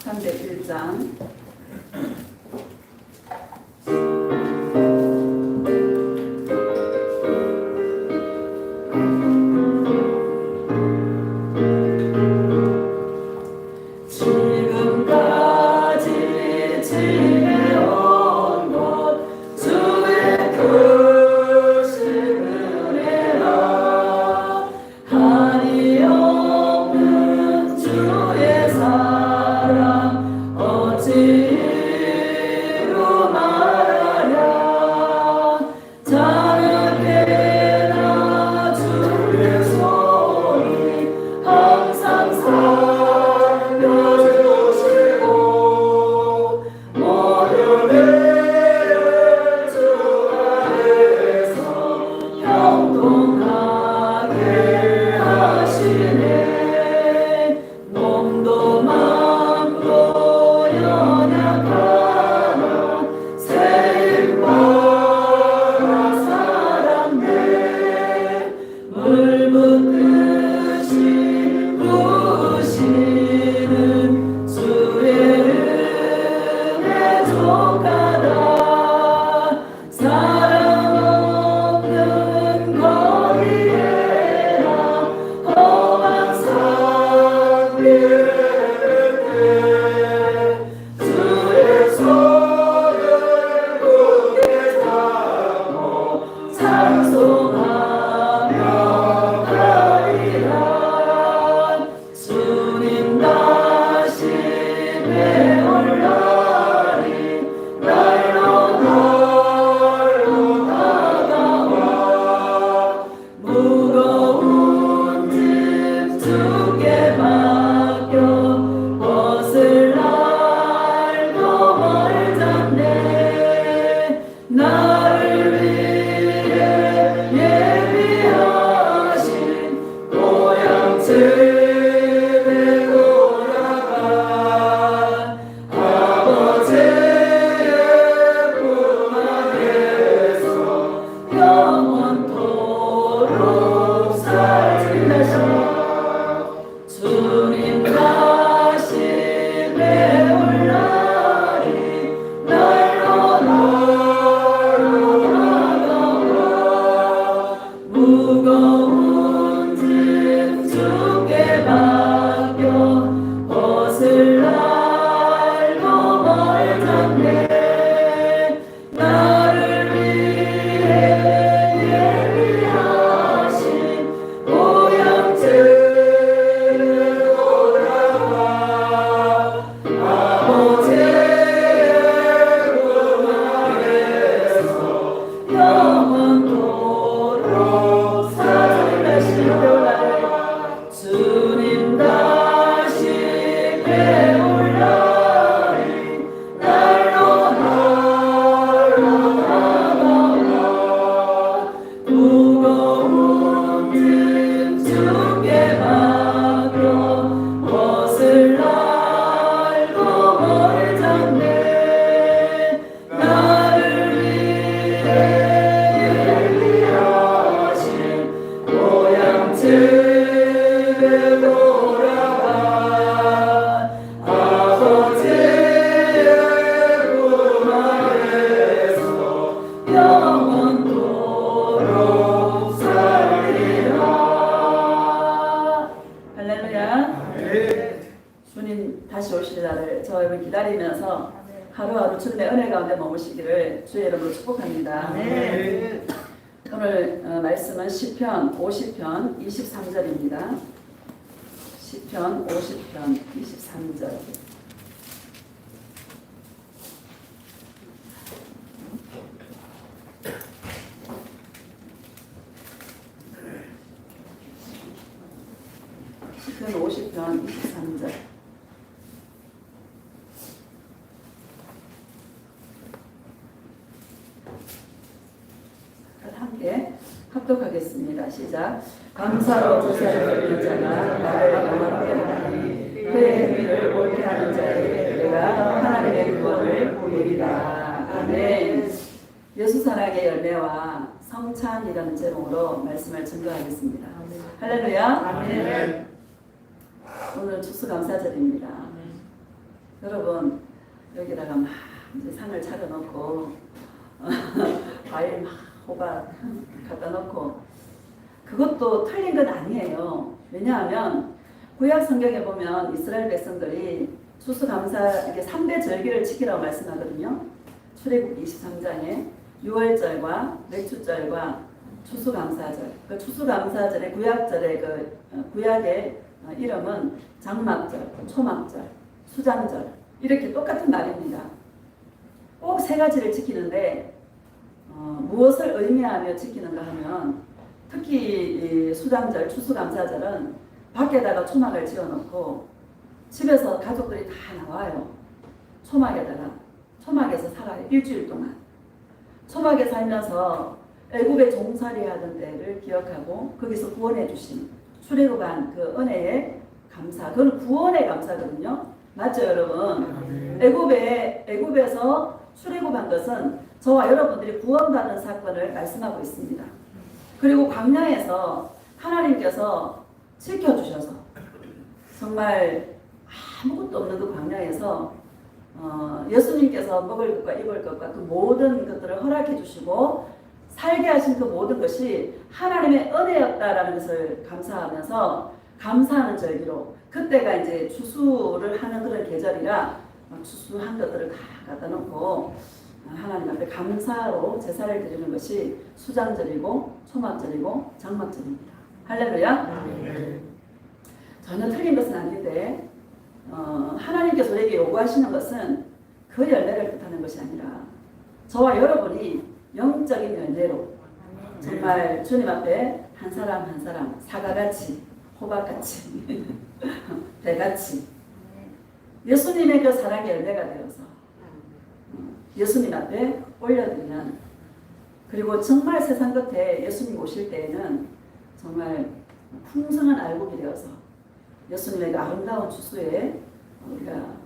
301장 기다리면서 하루하루 주님의 은혜 가운데 머무시기를 주의 이름으로 축복합니다. 네. 오늘 말씀은 시편 50편 23절입니다. 시편 50편 23절. 시편 50편 23절. 함께 합독하겠습니다. 시작. 감사로 조사를 돌리는 자가 나를 영원하게 하나니 그의 행위를 옳게 하는 자에게 내가 하나님의 구원을 보이리라. 아멘. 예수 사랑의 열매와 성찬이라는 제목으로 말씀을 증거하겠습니다. 할렐루야. 아멘. 오늘 추수감사절입니다. 여러분 여기다가 막 이제 상을 차려놓고 과일 막 호박 갖다 놓고 그것도 틀린 건 아니에요. 왜냐하면 구약 성경에 보면 이스라엘 백성들이 추수감사 이렇게 3대 절기를 지키라고 말씀하거든요. 출애굽 23장에 유월절과 맥주절과 추수감사절. 그 추수감사절의 구약절의 구약의 이름은 장막절, 초막절, 수장절 이렇게 똑같은 날입니다. 꼭 세 가지를 지키는데 무엇을 의미하며 지키는가 하면 특히 이 수장절, 추수감사절은 밖에다가 초막을 지어놓고 집에서 가족들이 다 나와요. 초막에서 살아요. 일주일 동안. 초막에 살면서 애굽에 종살이 하던 때를 기억하고 거기서 구원해 주신 출애굽한 그 은혜에 감사. 그건 구원의 감사거든요. 맞죠, 여러분? 애굽에서 출애굽한 것은 저와 여러분들이 구원받은 사건을 말씀하고 있습니다. 그리고 광야에서 하나님께서 지켜주셔서 정말 아무것도 없는 그 광야에서 예수님께서 먹을 것과 입을 것과 그 모든 것들을 허락해 주시고 살게 하신 그 모든 것이 하나님의 은혜였다라는 것을 감사하면서 감사하는 절기로 그때가 이제 추수를 하는 그런 계절이라 추수한 것들을 다 갖다 놓고 하나님 앞에 감사로 제사를 드리는 것이 수장절이고 초막절이고 장막절입니다. 할렐루야. 전혀 틀린 것은 아닌데 하나님께서 우리에게 요구하시는 것은 그 열매를 뜻하는 것이 아니라 저와 여러분이 영적인 열매로 정말 주님 앞에 한 사람 한 사람 사과같이 호박같이 배같이 예수님의 그 사랑의 열매가 되어서 예수님 앞에 올려드리는 그리고 정말 세상 끝에 예수님 오실 때에는 정말 풍성한 알곡이 되어서 예수님의 그 아름다운 추수에 우리가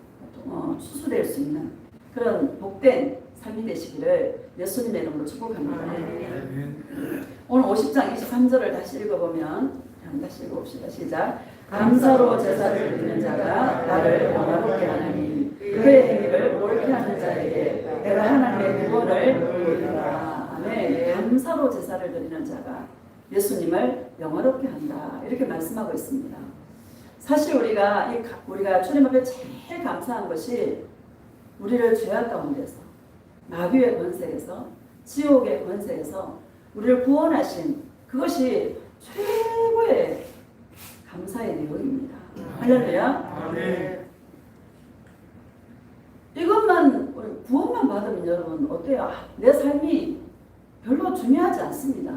추수될 수 있는 그런 복된 삶이 되시기를 예수님의 이름으로 축복합니다. 오늘 50장 23절을 다시 읽어보면 다시 읽어봅시다. 시작. 감사로 제사를 드리는 자가 나를 영화롭게 하나니 그의 행위를 옳게 하는 자에게 내가 하나님의 구원을 보이리라. 아멘. 감사로 제사를 드리는 자가 예수님을 영화롭게 한다. 이렇게 말씀하고 있습니다. 사실 우리가 주님 앞에 제일 감사한 것이 우리를 죄악 가운데서 마귀의 권세에서 지옥의 권세에서 우리를 구원하신 그것이 최고의 감사의 내용입니다. 할렐루야. 이것만 구원만 받으면 여러분 어때요? 내 삶이 별로 중요하지 않습니다.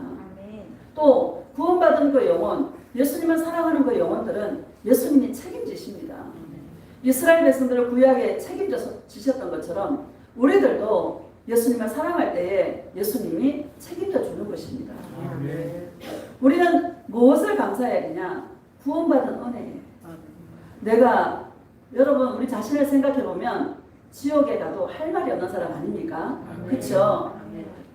또 구원받은 그 영혼, 예수님을 사랑하는 그 영혼들은 예수님이 책임지십니다. 이스라엘 백성들을 구약에 책임지셨던 것처럼 우리들도 예수님을 사랑할 때에 예수님이 책임져 주는 것입니다. 우리는 무엇을 감사해야 되냐? 구원받은 은혜에. 내가 여러분 우리 자신을 생각해 보면 지옥에 가도 할 말이 없는 사람 아닙니까? 그렇죠?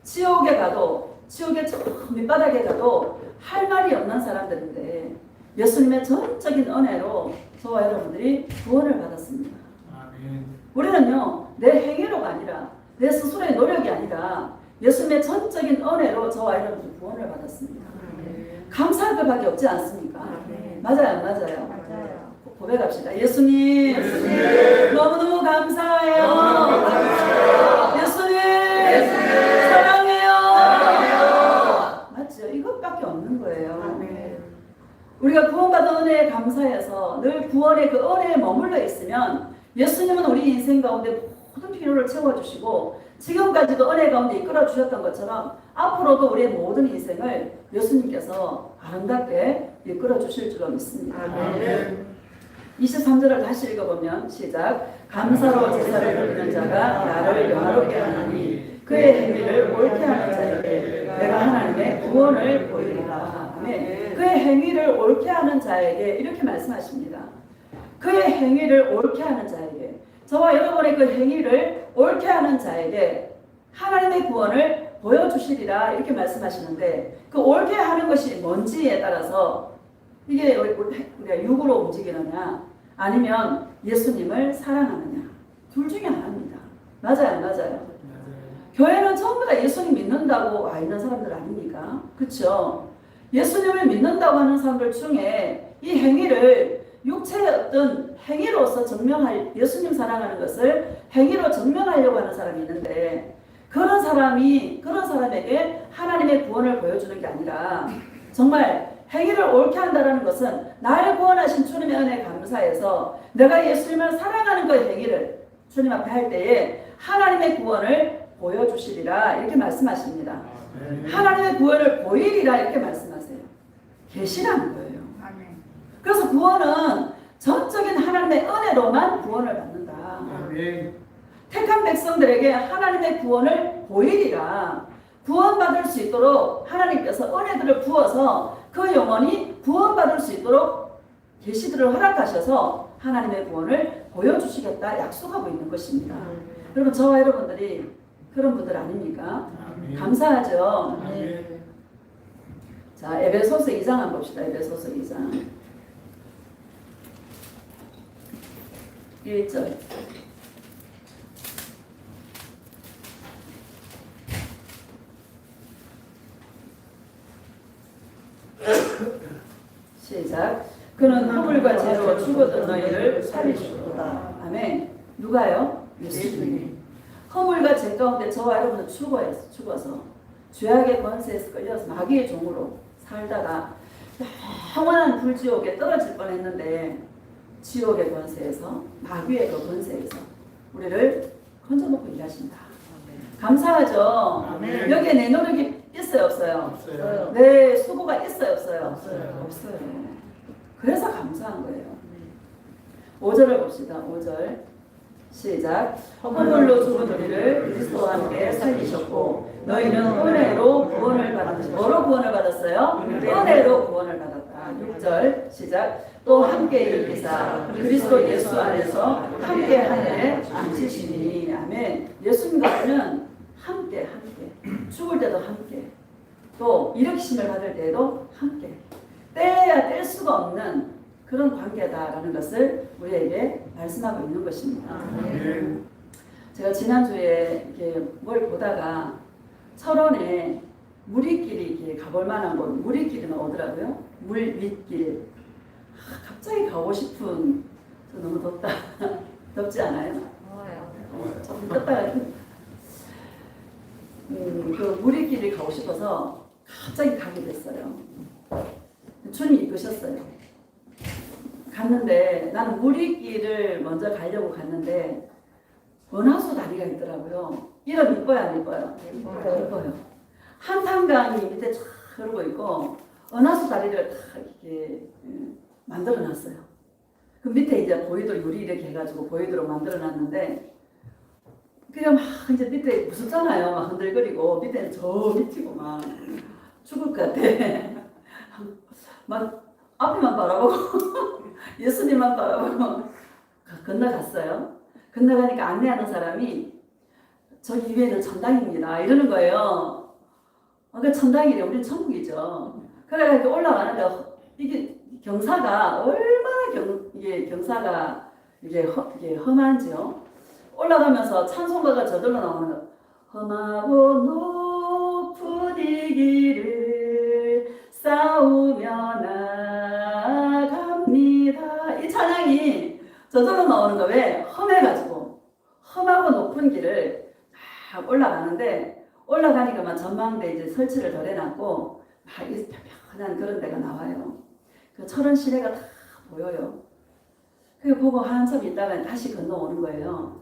지옥에 가도 지옥의 저 밑바닥에 가도 할 말이 없는 사람들인데 예수님의 전적인 은혜로 저와 여러분들이 구원을 받았습니다. 우리는요 내 행위로가 아니라 내 스스로의 노력이 아니라 예수님의 전적인 은혜로 저와 여러분들이 구원을 받았습니다. 감사할 것밖에 없지 않습니까? 맞아요, 맞아요. 고백합시다. 예수님, 너무너무 감사해요. 예수님, 사랑해요. 맞죠? 이것밖에 없는 거예요. 우리가 구원받은 은혜에 감사해서 늘 구원의 그 은혜에 머물러 있으면 예수님은 우리 인생 가운데 모든 필요를 채워주시고 지금까지도 은혜 가운데 이끌어 주셨던 것처럼 앞으로도 우리의 모든 인생을 예수님께서 아름답게 이끌어 주실 줄로 믿습니다. 23절을 다시 읽어보면 시작. 감사로 제사를 드리는 자가 나를 영화롭게 하나니 그의 행위를 옳게 하는 자에게 내가 하나님의 구원을 보이리라. 아멘. 그의 행위를 옳게 하는 자에게 이렇게 말씀하십니다. 그의 행위를 옳게 하는 자에게 저와 여러분의 그 행위를 옳게 하는 자에게 하나님의 구원을 보여주시리라 이렇게 말씀하시는데 그 옳게 하는 것이 뭔지에 따라서 이게 우리가 육으로 움직이느냐 아니면 예수님을 사랑하느냐. 둘 중에 하나입니다. 맞아요, 맞아요. 교회는 전부 다 예수님 믿는다고 와 있는 사람들 아닙니까? 그렇죠? 예수님을 믿는다고 하는 사람들 중에 이 행위를 육체의 어떤 행위로서 증명할, 예수님 사랑하는 것을 행위로 증명하려고 하는 사람이 있는데, 그런 사람에게 하나님의 구원을 보여주는 게 아니라 정말 행위를 옳게 한다는 것은 날 구원하신 주님의 은혜에 감사해서 내가 예수님을 사랑하는 그 행위를 주님 앞에 할 때에 하나님의 구원을 보여주시리라 이렇게 말씀하십니다. 하나님의 구원을 보이리라 이렇게 말씀하세요. 계시라는 거예요. 그래서 구원은 전적인 하나님의 은혜로만 구원을 받는다. 택한 백성들에게 하나님의 구원을 보이리라. 구원받을 수 있도록 하나님께서 은혜들을 부어서 그 영혼이 구원받을 수 있도록 계시들을 허락하셔서 하나님의 구원을 보여주시겠다 약속하고 있는 것입니다. 여러분, 저와 여러분들이 그런 분들 아닙니까? 감사하죠. 자, 에베소서 2장 한번 봅시다. 에베소서 2장 1절. 시작. 그는 허물과 죄로 죽었던 너희를 살리셨도다. 아멘. 누가요? 예수님. 허물과 죄 가운데 저와 여러분은 죽어서 죄악의 권세에서 끌려서 마귀의 종으로 살다가 영원한 불지옥에 떨어질 뻔했는데, 지옥의 권세에서, 마귀의 그 권세에서 우리를 건져놓고 일하신다. 감사하죠? 아멘. 여기에 내 노력이 있어요, 없어요? 없어요. 내 수고가 있어요, 없어요? 없어요. 그래서 감사한 거예요. 5절을 봅시다. 5절 시작. 허물로 죽은 우리를 그리스도와 함께 살리셨고 너희는 은혜로 구원을 받았다. 뭐로 구원을 받았어요? 은혜로 구원을 받았다. 6절 시작. 또 함께 일기사 그리스도 예수 안에서 함께 하늘에 앉으시니. 아멘. 예수님과는 함께 죽을 때도 함께, 또 일으키심을 받을 때도 함께, 떼야 뗄 수가 없는 그런 관계다라는 것을 우리에게 말씀하고 있는 것입니다. 제가 지난주에 이렇게 뭘 보다가 철원에 무리길이 이렇게 가볼 만한 곳, 무리길이 나오더라고요. 물 윗길. 갑자기 가고 싶은, 너무 덥다. 덥지 않아요? 조금 떴다가 그 무리길이 가고 싶어서 갑자기 가게 됐어요. 주님이 이끄셨어요. 갔는데 나는 무리길을 먼저 가려고 갔는데 은하수 다리가 있더라고요. 이름 이뻐요, 안 이뻐요? 이뻐요. 한탄강이 밑에 쫙 흐르고 있고 은하수 다리를 다 이렇게 만들어 놨어요. 그 밑에 이제 보이도 유리 이렇게 해가지고 보이도록 만들어 놨는데, 그냥 막 이제 밑에 무섭잖아요. 막 흔들거리고 밑에는 저 밑이고 막 죽을 것 같아. 막 앞에만 바라보고 예수님만 바라보고 건너갔어요. 건너가니까 안내하는 사람이 저기 위에는 천당입니다 이러는 거예요. 그러니까 천당이래. 우리는 천국이죠. 그래가지고 올라가는데 이게 경사가 얼마나 이게 경사가 이게 험한지요. 올라가면서 찬송가가 저절로 나오는 거. 험하고 높은 이 길을 싸우며 나갑니다. 이 찬양이 저절로 나오는 거. 왜? 험해가지고 험하고 높은 길을 막 올라가는데, 올라가니까 막 전망대 이제 설치를 덜 해놨고 막 편편한 그런 데가 나와요. 그 철원 시내가 다 보여요. 그거 보고 한참 있다가 다시 건너오는 거예요.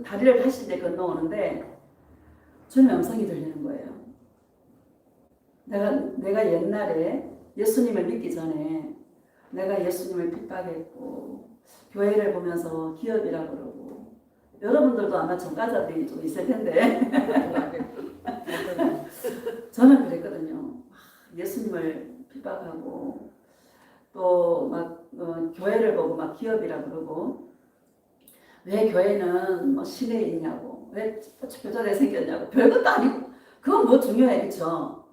다리를 다시 이제 건너오는데 주님의 음성이 들리는 거예요. 내가 옛날에 예수님을 믿기 전에 내가 예수님을 핍박했고 교회를 보면서 기업이라고 그러고, 여러분들도 아마 전과자들이 좀 있을 텐데 저는 그랬거든요. 예수님을 핍박하고 또 막 교회를 보고 막 기업이라고 그러고, 왜 교회는 뭐 시내에 있냐고, 왜 표절에 생겼냐고, 별것도 아니고 그건 뭐 중요해, 그렇죠?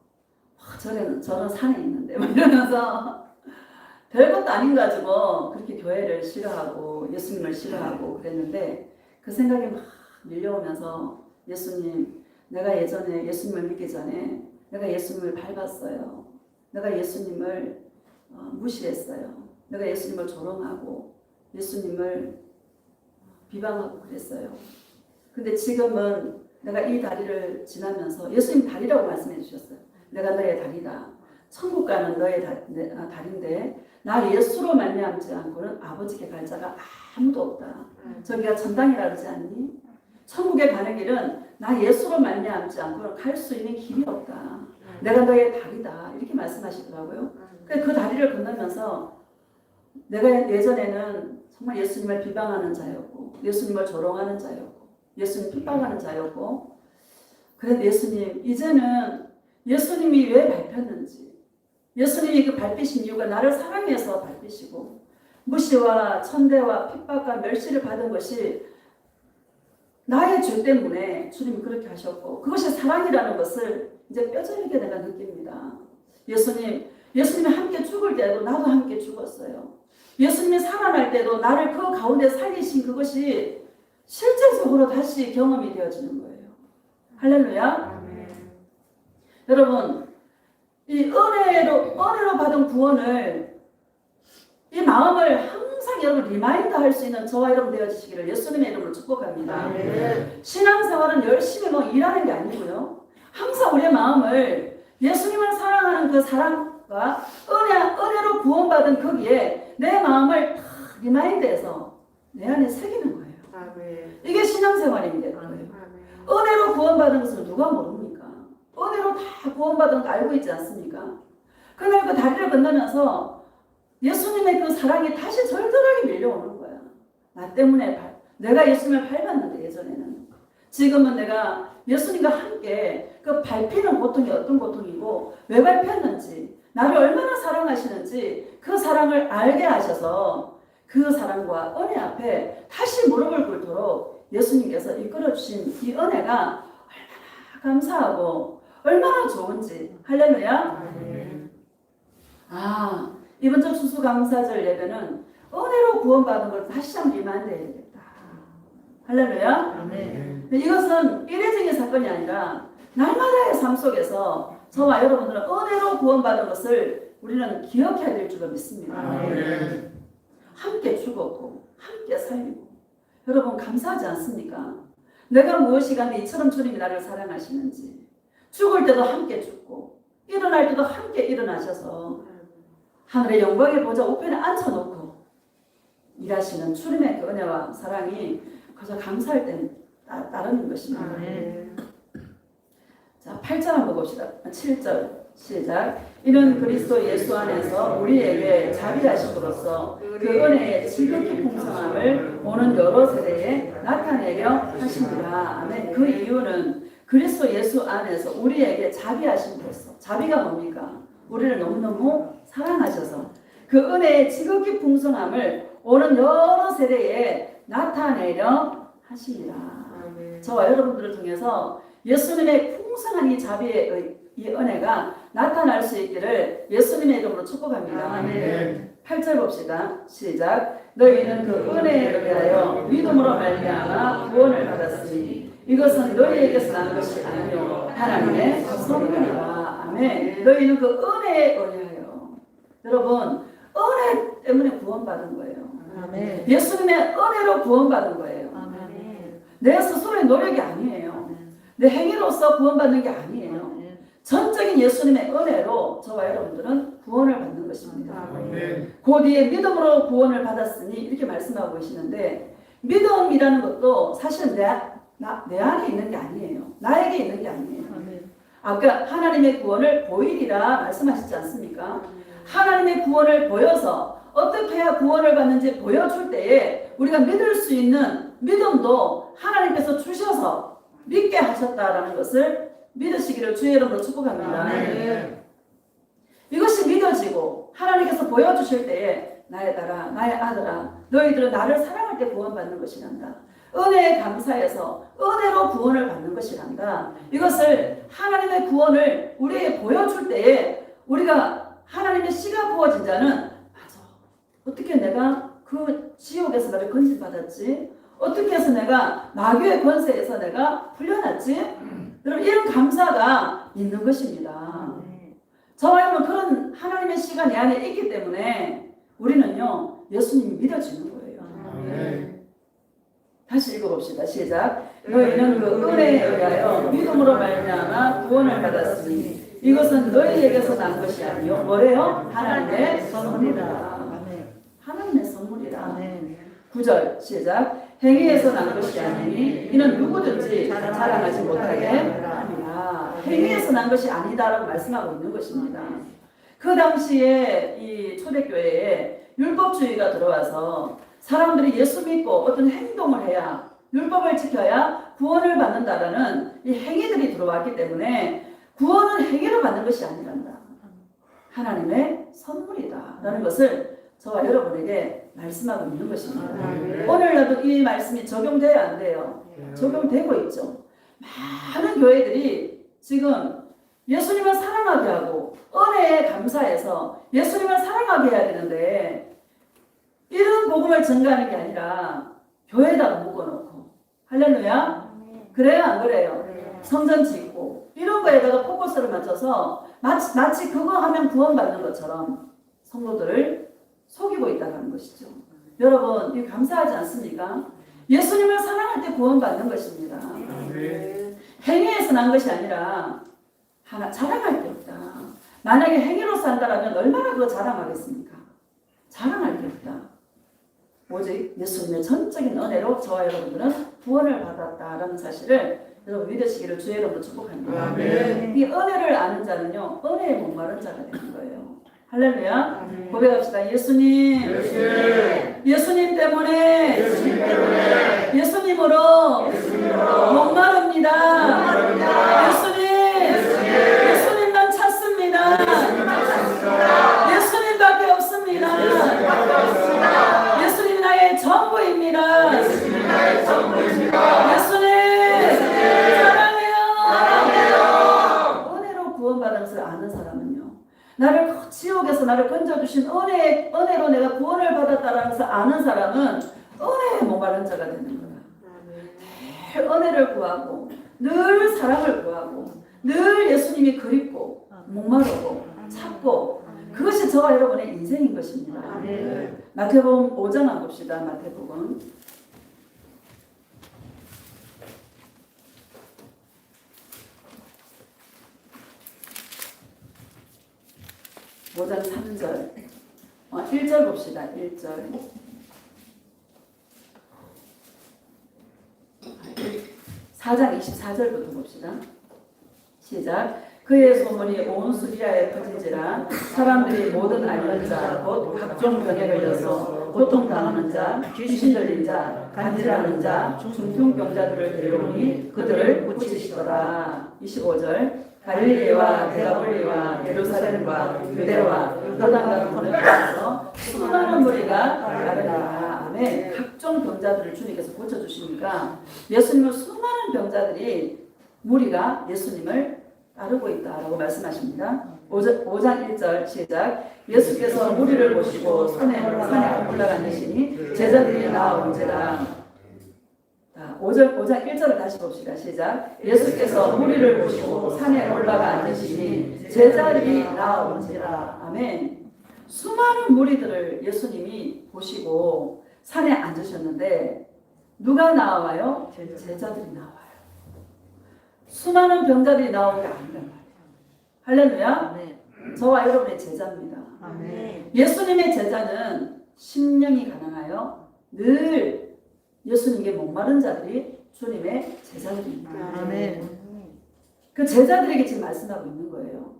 저는 산에 있는데 뭐 이러면서 별것도 아닌 가지고 그렇게 교회를 싫어하고 예수님을 싫어하고 그랬는데 그 생각이 막 밀려오면서 예수님, 내가 예전에 예수님을 믿기 전에 내가 예수님을 밟았어요. 내가 예수님을 무시했어요. 내가 예수님을 조롱하고 예수님을 비방하고 그랬어요. 근데 지금은 내가 이 다리를 지나면서 예수님 다리라고 말씀해 주셨어요. 내가 너의 다리다. 천국 가는 너의 다리인데 나 예수로 말미암지 않고는 아버지께 갈 자가 아무도 없다. 저기가 전당이라 그러지 않니? 천국에 가는 길은 나 예수로 말미암지 않고는 갈 수 있는 길이 없다. 내가 너의 다리다. 이렇게 말씀하시더라고요. 그 다리를 건너면서 내가 예전에는 정말 예수님을 비방하는 자였고 예수님을 조롱하는 자였고 예수님 핍박하는 자였고 그런데 예수님 이제는 예수님이 왜 밟혔는지 예수님이 그 밟히신 이유가 나를 사랑해서 밟히시고 무시와 천대와 핍박과 멸시를 받은 것이 나의 죄 때문에 주님이 그렇게 하셨고 그것이 사랑이라는 것을 이제 뼈저리게 내가 느낍니다. 예수님이 함께 죽을 때도 나도 함께 죽었어요. 예수님이 살아날 때도 나를 그 가운데 살리신 그것이 실제적으로 다시 경험이 되어지는 거예요. 할렐루야. 여러분 이 은혜로 받은 구원을 이 마음을 항상 여러분 리마인드 할 수 있는 저와 여러분 되어지시기를 예수님의 이름으로 축복합니다. 신앙생활은 열심히 일하는 게 아니고요. 항상 우리의 마음을 예수님을 사랑하는 그 사랑과 은혜로 구원받은 거기에 내 마음을 다 리마인드해서 내 안에 새기는 거예요. 이게 신앙생활입니다. 은혜로 구원받은 것을 누가 모릅니까? 은혜로 다 구원받은 거 알고 있지 않습니까? 그날 그 다리를 건너면서 예수님의 그 사랑이 다시 절절하게 밀려오는 거야. 나 때문에 내가 예수님을 밟았는데 예전에는 지금은 내가 예수님과 함께 그 밟히는 고통이 어떤 고통이고 왜 밟혔는지 나를 얼마나 사랑하시는지 그 사랑을 알게 하셔서 그 사랑과 은혜 앞에 다시 무릎을 꿇도록 예수님께서 이끌어주신 이 은혜가 얼마나 감사하고 얼마나 좋은지. 할렐루야. 이번 주 추수감사절 예배는 은혜로 구원받은 걸 다시 한번 리마인드 해야 되겠다. 할렐루야. 이것은 일회적인 사건이 아니라 날마다의 삶 속에서 저와 여러분들은 은혜로 구원받은 것을 우리는 기억해야 될 줄로 믿습니다. 함께 죽었고 함께 살리고 여러분 감사하지 않습니까? 내가 무엇이 간데 이처럼 주님이 나를 사랑하시는지 죽을 때도 함께 죽고 일어날 때도 함께 일어나셔서 하늘의 영광의 보좌 우편에 앉혀놓고 일하시는 주님의 그 은혜와 사랑이 그저 감사할 때 따르는 것입니다. 자, 8절 한번 봅시다. 7절 시작. 이는 그리스도 예수 안에서 우리에게 자비하심으로써 그 은혜의 지극히 풍성함을 오는 여러 세대에 나타내려 하십니다. 아멘. 그 이유는 그리스도 예수 안에서 우리에게 자비하심으로써 자비가 뭡니까? 우리를 너무너무 사랑하셔서 그 은혜의 지극히 풍성함을 오는 여러 세대에 나타내려 하십니다. 저와 여러분들을 통해서 예수님의 풍성한 이 자비의 이 은혜가 나타날 수 있기를 예수님의 이름으로 축복합니다. 8절 봅시다. 시작. 너희는 그 은혜에 의하여 믿음으로 말미암아 구원을 받았으니 이것은 너희에게서 난 것이 아니요 하나님의 선물이라. 아멘. 너희는 그 은혜에 의하여. 여러분 은혜 때문에 구원받은 거예요. 아멘. 예수님의 은혜로 구원받은 거예요. 아멘. 내 스스로의 노력이 아니에요. 내 행위로서 구원받는 게 아니에요. 전적인 예수님의 은혜로 저와 여러분들은 구원을 받는 것입니다. 그 뒤에 믿음으로 구원을 받았으니 이렇게 말씀하고 계시는데 믿음이라는 것도 사실은 내 안에 있는 게 아니에요. 나에게 있는 게 아니에요. 아까 하나님의 구원을 보이리라 말씀하시지 않습니까? 하나님의 구원을 보여서 어떻게 해야 구원을 받는지 보여줄 때에 우리가 믿을 수 있는 믿음도 하나님께서 주셔서 믿게 하셨다라는 것을 믿으시기를 주의 이름으로 축복합니다. 이것이 믿어지고 하나님께서 보여주실 때에 나의 딸아 나의 아들아 너희들은 나를 사랑할 때 구원받는 것이란다. 은혜에 감사해서 은혜로 구원을 받는 것이란다. 이것을 하나님의 구원을 우리에게 보여줄 때에 우리가 하나님의 씨가 부어진 자는 맞아 어떻게 내가 그 지옥에서 나를 건진받았지? 어떻게 해서 내가 마귀의 권세에서 내가 풀려났지? 여러분 이런 감사가 있는 것입니다. 저와 여러분 그런 하나님의 시간이 안에 있기 때문에 우리는요 예수님이 믿어지는 거예요. 다시 읽어봅시다. 시작. 너희는 그 은혜에 의하여 믿음으로 말미암아 구원을 받았으니 이것은 너희에게서 난 것이 아니요 뭐래요? 하나님의 선물이다. 하나님의 선물이다. 9절 시작. 행위에서 난 것이 아니니 이는 누구든지 자랑하지 못하게 함이라. 행위에서 난 것이 아니다라고 말씀하고 있는 것입니다. 그 당시에 이 초대교회에 율법주의가 들어와서 사람들이 예수 믿고 어떤 행동을 해야 율법을 지켜야 구원을 받는다라는 이 행위들이 들어왔기 때문에 구원은 행위로 받는 것이 아니란다. 하나님의 선물이다 라는 것을 저와 여러분에게 말씀하고 있는 것입니다. 오늘날도 이 말씀이 적용돼야 안 돼요. 적용되고 있죠. 많은 교회들이 지금 예수님을 사랑하게 하고 은혜에 감사해서 예수님을 사랑하게 해야 되는데 이런 복음을 전가하는 게 아니라 교회에다가 묶어놓고 할렐루야? 그래요 안 그래요? 성전 짓고 이런 거에다가 포커스를 맞춰서 마치 그거 하면 구원받는 것처럼 성도들을 속이고 있다는 것이죠. 여러분 이거 감사하지 않습니까? 예수님을 사랑할 때 구원받는 것입니다. 행위에서 난 것이 아니라 하나 자랑할 게 없다. 만약에 행위로서 한다면 얼마나 그거 자랑하겠습니까? 자랑할 게 없다. 오직 예수님의 전적인 은혜로 저와 여러분들은 구원을 받았다라는 사실을 여러분 믿으시기를 주의 이름으로 축복합니다. 이 은혜를 아는 자는요 은혜에 목마른 자가 되는 거예요. 할렐루야. 고백합시다. 예수님 때문에 예수님으로 목마릅니다. 예수님만 찾습니다. 예수님밖에 없습니다. 예수님 나의 전부입니다. 예수님 사랑해요. 은혜로 구원받은 것을 아는 사람은요 나를 지옥에서 나를 건져주신 은혜로 내가 구원을 받았다라는 것을 아는 사람은 은혜에 목마른 자가 되는 거야. 늘 은혜를 구하고 늘 사랑을 구하고 늘 예수님이 그립고 목마르고 찾고 그것이 저와 여러분의 인생인 것입니다. 마태복음 5장 한번 봅시다. 마태복음 5장 3절 1절 봅시다. 1절 4장 24절부터 봅시다. 시작. 그의 소문이 온 수리아에 퍼진지라 사람들이 모든 앓는 자 곧 각종 병에 걸려서 고통당하는 자, 귀신 들린 자, 간질하는 자, 중풍병자들을 데려오니 그들을 고치시더라. 25절. 갈릴리와 데가볼리와 예루살렘과 유대와 요단강 건너편에서 수많은 무리가 따르니라. 아멘. 각종 병자들을 주님께서 고쳐주시니까 예수님은 수많은 병자들이 무리가 예수님을 따르고 있다라고 말씀하십니다. 5장 1절 시작. 예수께서 무리를 보시고 산에 올라가시니 제자들이 나아온지라. 5장 1절을 다시 봅시다. 시작. 예수께서 무리를 보시고 산에 올라가 앉으시니 제자들이 나아온지라. 아멘. 수많은 무리들을 예수님이 보시고 산에 앉으셨는데 누가 나와요? 제자들이 나와요. 수많은 병자들이 나오는 게 아니란 말이에요. 할렐루야. 저와 여러분의 제자입니다. 예수님의 제자는 심령이 가난하여 늘 예수님께 목마른 자들이 주님의 제자들입니다. 그 제자들에게 지금 말씀하고 있는 거예요.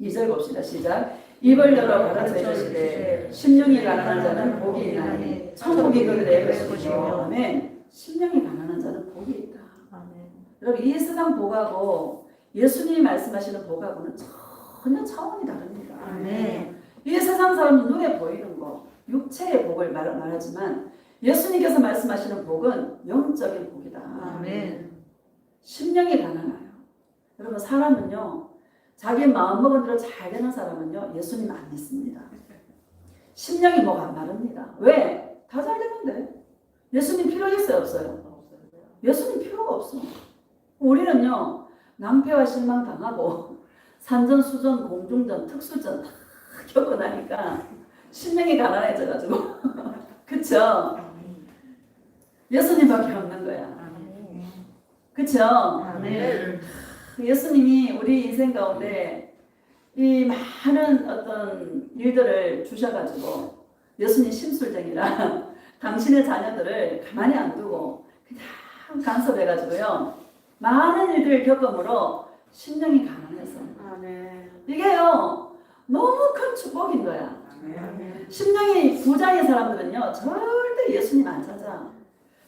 2절 봅시다. 시작. 입을 열어 가르쳐 주시되 심령이 가난한 자는 복이 있나니 천국이 그들의 것이며. 아멘. 심령이 가난한 자는 복이 있다. 여러분 이 세상 복하고 예수님이 말씀하시는 복하고는 전혀 차원이 다릅니다. 이 세상 사람은 눈에 보이는 거 육체의 복을 말하지만 예수님께서 말씀하시는 복은 영적인 복이다. 심령이 가난해요. 여러분 사람은요 자기 마음먹은 대로 잘 되는 사람은요 예수님 안 믿습니다. 심령이 뭐가 안 마릅니다. 왜? 다 잘 되는데. 예수님 필요했어요, 없어요? 예수님 필요가 없어. 우리는요, 낭패와 실망 당하고 산전수전, 공중전, 특수전 다 겪고 나니까 심령이 가난해져가지고 그쵸? 예수님밖에 없는 거야. 그쵸? 예수님이 우리 인생 가운데 이 많은 어떤 일들을 주셔가지고 예수님 심술쟁이라 당신의 자녀들을 가만히 안 두고 그냥 간섭해가지고요. 많은 일들을 겪음으로 심령이 가난해서 이게요 너무 큰 축복인 거야. 심령이 부자인 사람들은요 절대 예수님 안 찾아.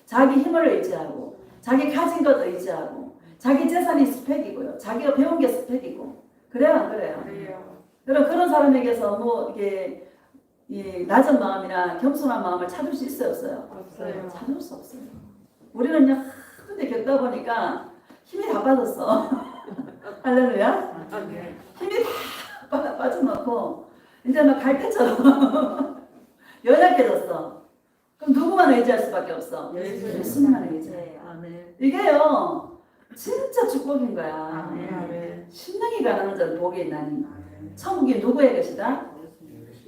자기 힘을 의지하고 자기 가진 것 의지하고 자기 재산이 스펙이고요. 자기가 배운 게 스펙이고 그래요 안 그래요? 여러분 그런 사람에게서 뭐 이게 이 낮은 마음이나 겸손한 마음을 찾을 수 있어요 없어요? 없어요. 찾을 수 없어요. 우리는요 근데 겪다 보니까 힘이 다 빠졌어. 할렐루야? 힘이 다 빠져놓고 이제 막 갈 때처럼 연약해졌어. 그럼 누구만 의지할 수밖에 없어? 예수님만 의지해. 이게요 진짜 축복인 거야. 심령이 가난한 자는 복이 있나니 천국이 누구의 것이다?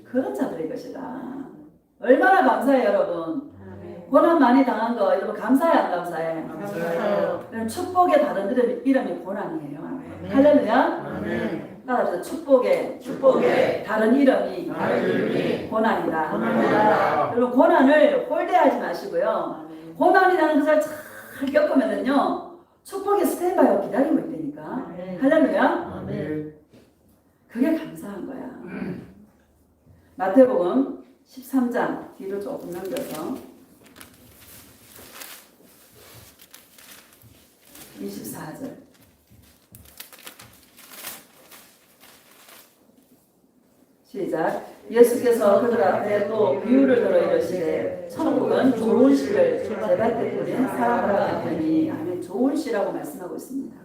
그런 자들의 것이다. 얼마나 감사해요 여러분. 고난 많이 당한 거 여러분 감사해 안 감사해? 감사해요. 축복의 다른 이름이 고난이에요. 할렐루야. 따라서 축복의 다른 이름이 고난이다. 여러분 고난을 홀대하지 마시고요. 고난이라는 것을 잘 겪으면은요 축복의 스탠바이가 기다리고 있다니까. 할렐루야. 그게 감사한 거야. 마태복음 13장 뒤로 조금 넘겨서 24절 시작. 예수께서 그들 앞에 또 비유를 들어 이르시되 천국은 좋은 씨를 제밭에 뿌린 사람과 같으니. 아멘. 좋은 씨라고 말씀하고 있습니다.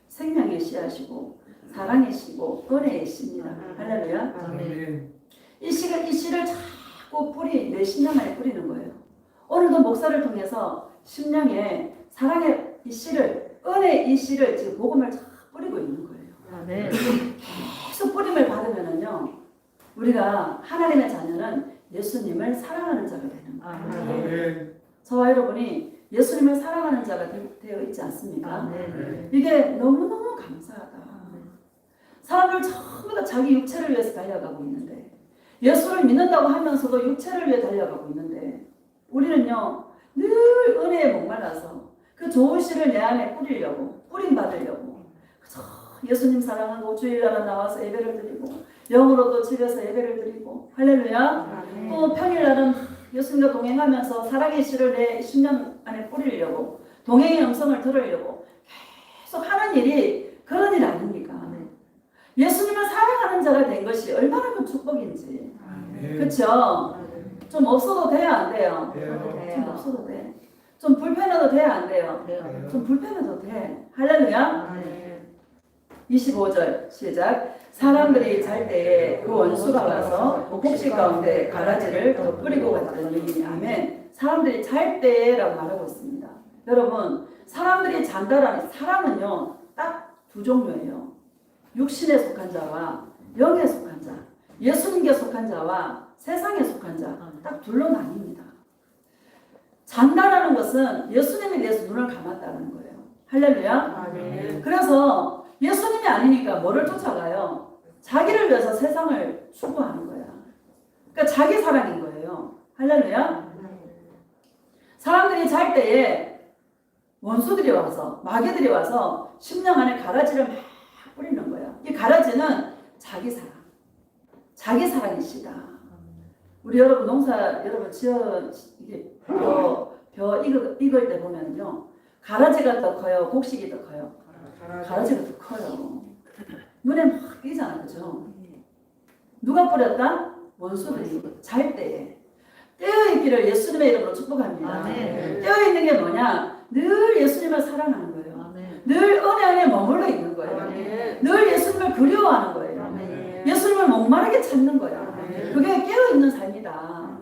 생명의 씨앗이고 사랑의 씨고 은혜의 씨입니다. 할렐루야. 이 씨를 자꾸 내 심령 안에 뿌리는 거예요. 오늘도 목사를 통해서 심령에 사랑의 이 씨를 은혜의 이 씨를 지금 복음을 자꾸 뿌리고 있는 거예요. 계속 뿌림을 받으면은요 우리가 하나님의 자녀는 예수님을 사랑하는 자가 되는 거예요. 저와 여러분이 예수님을 사랑하는 자가 되어 있지 않습니까? 이게 너무너무 감사하다. 사람들 전부 다 자기 육체를 위해서 달려가고 있는데 예수를 믿는다고 하면서도 육체를 위해 달려가고 있는데 우리는요 늘 은혜에 목말라서 그 좋은 씨를 내 안에 뿌림 받으려고 예수님 사랑하고 주일날은 나와서 예배를 드리고 영으로도 집에서 예배를 드리고 할렐루야. 또 평일날은 예수님과 동행하면서 사랑의 씨를 내 심령 안에 뿌리려고 동행의 음성을 들으려고 계속 하는 일이 그런 일 아닙니까? 예수님을 사랑하는 자가 된 것이 얼마나 큰 축복인지. 그렇죠? 좀 없어도 돼야 안 돼요? 좀 없어도 돼. 좀 불편해도 돼야 안 돼요? 좀 불편해도 돼. 할렐루야. 25절 시작. 사람들이 잘 때에 그 원수가 와서 곡식 가운데 가라지를 더 뿌리고 갔더니. 아멘. 사람들이 잘 때라고 말하고 있습니다. 여러분 사람들이 잔다라는 사람은요 딱 두 종류예요. 육신에 속한 자와 영에 속한 자, 예수님께 속한 자와 세상에 속한 자, 딱 둘로 나뉩니다. 잔다라는 것은 예수님에 대해서 눈을 감았다는 거예요. 할렐루야. 그래서 예수님이 아니니까 뭐를 쫓아가요? 자기를 위해서 세상을 추구하는 거야. 그러니까 자기 사랑인 거예요. 할렐루야. 사람들이 잘 때에 원수들이 와서 마귀들이 와서 심령 안에 가라지를 막 뿌리는 거야. 이 가라지는 자기 사랑이시다. 우리 여러분 농사 여러분 이게 벼 익을 때 보면요 가라지가 더 커요, 곡식이 더 커요. 가라지가 더 커요. 눈에 막 띄잖아, 그죠? 누가 뿌렸다? 원수들이 잘 때에 떼어있기를 예수님의 이름으로 축복합니다. 떼어있는 게 뭐냐? 늘 예수님을 사랑하는 거예요. 늘 은혜 안에 머물러 있는 거예요. 늘 예수님을 그리워하는 거예요. 예수님을 목마르게 찾는 거예요. 그게 깨어있는 삶이다.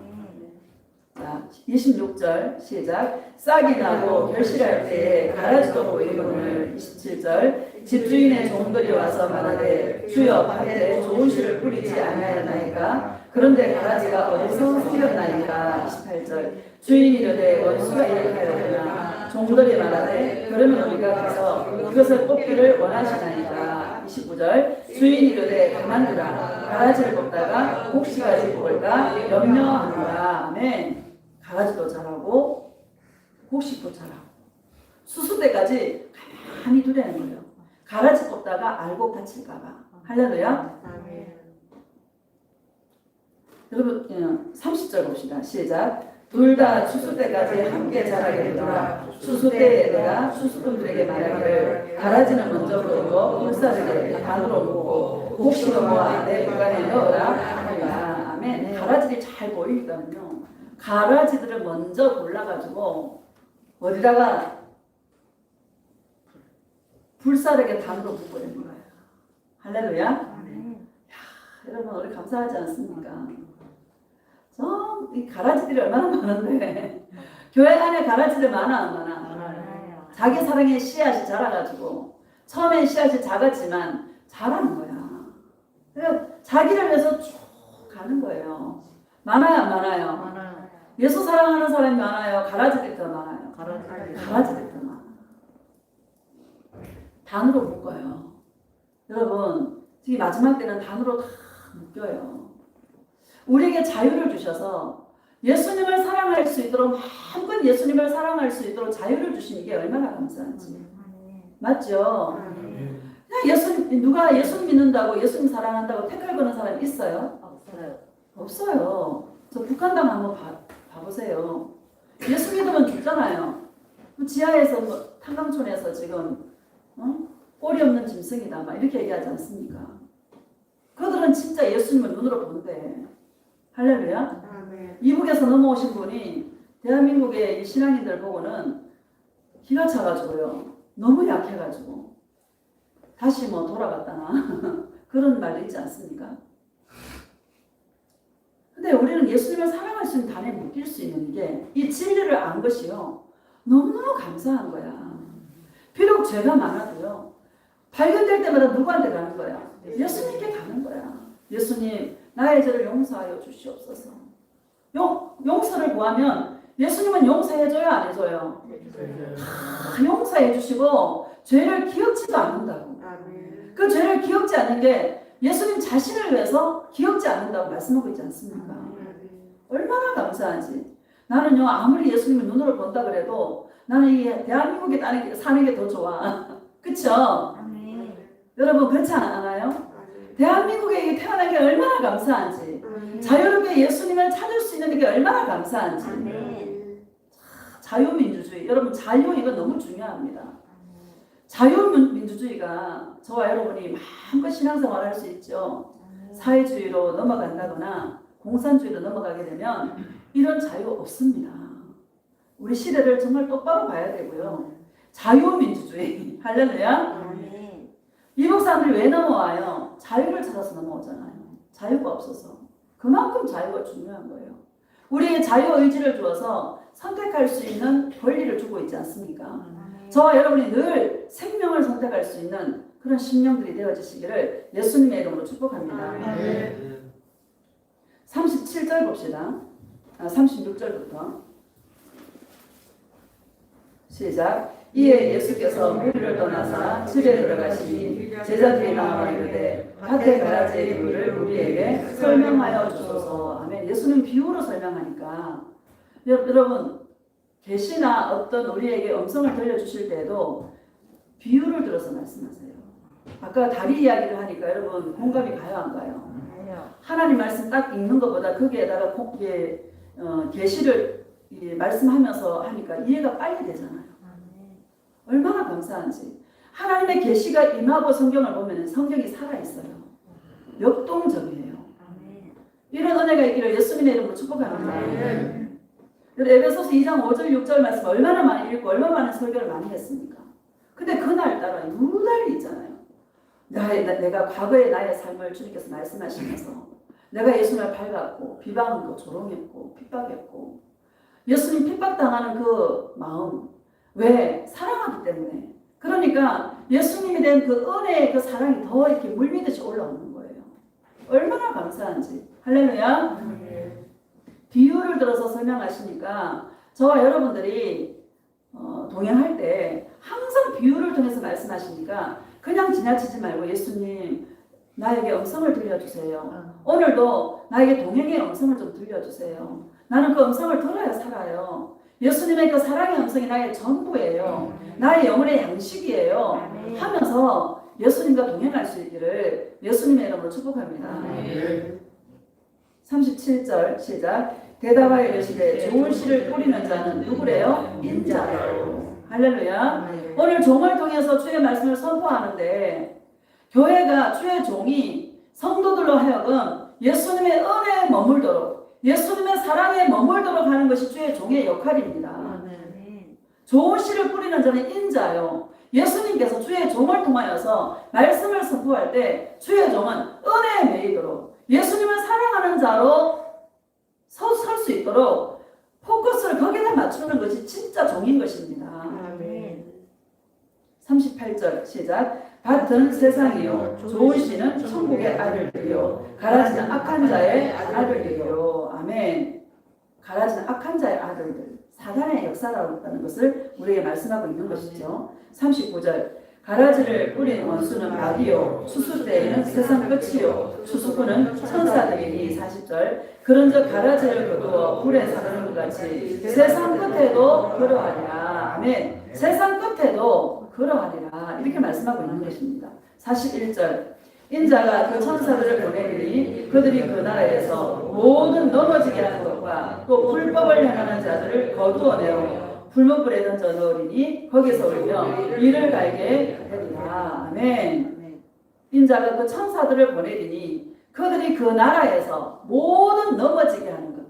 자, 26절 시작. 싹이 나고 결실할 때에 가라지도 보이거늘. 27절 집주인의 종들이 와서 말하되 주여 밭에 좋은 씨를 뿌리지 아니하였나이까 그런데 가라지가 어디서 생겼나이까. 28절 주인이 이르되 원수가 이렇게 하였구나. 종들이 말하되 그러면 우리가 가서 그것을 뽑기를 원하시나이까. 29절 주인이 이르되 가만두라. 가라지를 뽑다가 곡식까지 뽑을까 염려하노라. 아멘. 가라지도 자라고 곡식도 자라고 수수 때까지 가만히 두라는 거예요. 가라지 뽑다가 알고 다칠까봐. 할렐루야. 여러분 30절 봅시다. 시작. 둘 다 추수 때까지 함께 자라게 되더라. 추수 때에 내가 추수꾼들에게 말하기를 가라지는 먼저 부르고 물사르게 반으로 묶고 곡식은 모아 내 구간에 넣어라 하니라. 아멘. 가라지들이 잘 보이니까요. 가라지들을 먼저 골라가지고 어디다가 불사르게 단으로 묶어내는 거예요. 할렐루야. 여러분 우리 감사하지 않습니까? 이 가라지들이 얼마나 많은데 교회 안에 가라지들 많아 안 많아? 자기 사랑의 씨앗이 자라가지고 처음엔 씨앗이 작았지만 자라는 거야. 그래서 자기를 위해서 쭉 가는 거예요. 많아요 안 많아요? 예수 사랑하는 사람이 많아요? 가라지들이 더 많아요? 가라지들이 더 많아요. 단으로 묶어요. 여러분 지금 마지막 때는 단으로 다 묶여요. 우리에게 자유를 주셔서 예수님을 사랑할 수 있도록 마음껏 예수님을 사랑할 수 있도록 자유를 주신 게 얼마나 감사한지. 맞죠? 그냥 예수님, 누가 예수님 믿는다고 예수님 사랑한다고 택할 거는 사람 있어요? 없어요. 저 북한당 한번 봐보세요. 예수 믿으면 죽잖아요. 지하에서 탄광촌에서 지금 꼬리 없는 짐승이다 막 이렇게 얘기하지 않습니까? 그들은 진짜 예수님을 눈으로 본대. 할렐루야. 이북에서 넘어오신 분이 대한민국의 신앙인들 보고는 기가 차가지고요. 너무 약해가지고 다시 돌아갔다나 그런 말도 있지 않습니까? 근데 우리는 예수님을 사랑할 수 있는 단에 묶일 수 있는 게 이 진리를 안 것이요. 너무너무 감사한 거야. 비록 죄가 많아도요. 발견될 때마다 누구한테 가는 거야? 예수님께 가는 거야. 예수님, 나의 죄를 용서하여 주시옵소서. 용서를 구하면 예수님은 용서해줘요, 안 해줘요? 다 용서해 주시고 죄를 기억지도 않는다고. 그 죄를 기억지 않는 게 예수님 자신을 위해서 기억지 않는다고 말씀하고 있지 않습니까? 얼마나 감사한지. 나는요, 아무리 예수님을 눈으로 본다 그래도 나는 이 대한민국에 사는 게 더 좋아. 그쵸? 여러분 그렇지 않아요? 대한민국에 태어난 게 얼마나 감사한지. 자유롭게 예수님을 찾을 수 있는 게 얼마나 감사한지. 자유민주주의. 여러분 자유 이거 너무 중요합니다. 자유민주주의가 저와 여러분이 마음껏 신앙생활 할 수 있죠. 사회주의로 넘어간다거나 공산주의로 넘어가게 되면 이런 자유 없습니다. 우리 시대를 정말 똑바로 봐야 되고요. 자유민주주의. 할렐루야. 미국 사람들이 왜 넘어와요? 자유를 찾아서 넘어오잖아요. 자유가 없어서. 그만큼 자유가 중요한 거예요. 우리의 자유의지를 주어서 선택할 수 있는 권리를 주고 있지 않습니까? 저와 여러분이 늘 생명을 선택할 수 있는 그런 심령들이 되어지시기를 예수님의 이름으로 축복합니다. 37절 봅시다. 36절부터 시작. 이에 예수께서 무리를 떠나사 집에 들어가시니 제자들이 나와 이르되 밭에 가라지의 비유를 우리에게 설명하여 주소서. 아멘. 예수님 비유로 설명하니까 여러분 계시나 어떤 우리에게 음성을 들려주실 때도 비유를 들어서 말씀하세요. 아까 다리 이야기를 하니까 여러분 공감이 가요 안 가요? 하나님 말씀 딱 읽는 것보다 거기에다가 계시를 말씀하면서 하니까 이해가 빨리 되잖아요. 얼마나 감사한지. 하나님의 계시가 임하고 성경을 보면 성경이 살아있어요. 역동적이에요. 이런 은혜가 있기를 예수님의 이름으로 축복합니다. 에베소서 2장 5절 6절 말씀 얼마나 많이 읽고 얼마나 많은 설교를 많이 했습니까? 근데 그날따라 유달리 있잖아요. 내가 과거의 나의 삶을 주님께서 말씀하시면서 내가 예수님을 발갔고 비방도 조롱했고 핍박했고 예수님 핍박당하는 그 마음 왜? 사랑하기 때문에. 그러니까 예수님에 대한 그 은혜의 그 사랑이 더 이렇게 물밀듯이 올라오는 거예요. 얼마나 감사한지. 할렐루야. 비유를 들어서 설명하시니까 저와 여러분들이 동행할 때 항상 비유를 통해서 말씀하시니까 그냥 지나치지 말고 예수님 나에게 음성을 들려주세요. 오늘도 나에게 동행의 음성을 좀 들려주세요. 나는 그 음성을 들어야 살아요. 예수님의 그 사랑의 음성이 나의 전부예요. 나의 영혼의 양식이에요. 하면서 예수님과 동행할 수 있기를 예수님의 이름으로 축복합니다. 37절 시작. 대답하여 이르시되 좋은 씨를 뿌리는 자는 누구래요? 인자요. 할렐루야. 오늘 종을 통해서 주의 말씀을 선포하는데 교회가 주의 종이 성도들로 하여금 예수님의 은혜에 머물도록 예수님의 사랑에 머물도록 하는 것이 주의 종의 역할입니다. 좋은 씨를 뿌리는 자는 인자요. 예수님께서 주의 종을 통하여서 말씀을 선포할 때 주의 종은 은혜에 매이도록 예수님을 사랑하는 자로 설 수 있도록 포커스를 거기다 맞추는 것이 진짜 종인 것입니다. 38절 시작. 밭은 세상이요 좋은 씨는 천국의 아들들이요 가라지는 악한 자의 아들들이요. 아멘. 가라지는 악한 자의 아들들, 사단의 역사라고 있다는 것을 우리에게 말씀하고 있는 것이죠. 39절 가라지를 뿌린 원수는 마귀요 추수 때에는 세상 끝이요 추수꾼은 천사들이니. 40절 그런즉 가라지를 거두어 불에 사르는 것 같이 세상 끝에도 그러하리라. 아멘. 세상 끝에도 그러하리라. 이렇게 말씀하고 있는 것입니다. 41절 인자가 그 천사들을 보내리니 그들이 그 나라에서 모든 넘어지게 하는 것과 또 불법을 행하는 자들을 거두어내어 불문불에 던져 넣으리니 거기서 울며 이를 갈게 되리라. 아멘. 인자가 그 천사들을 보내리니 그들이 그 나라에서 모든 넘어지게 하는 것들.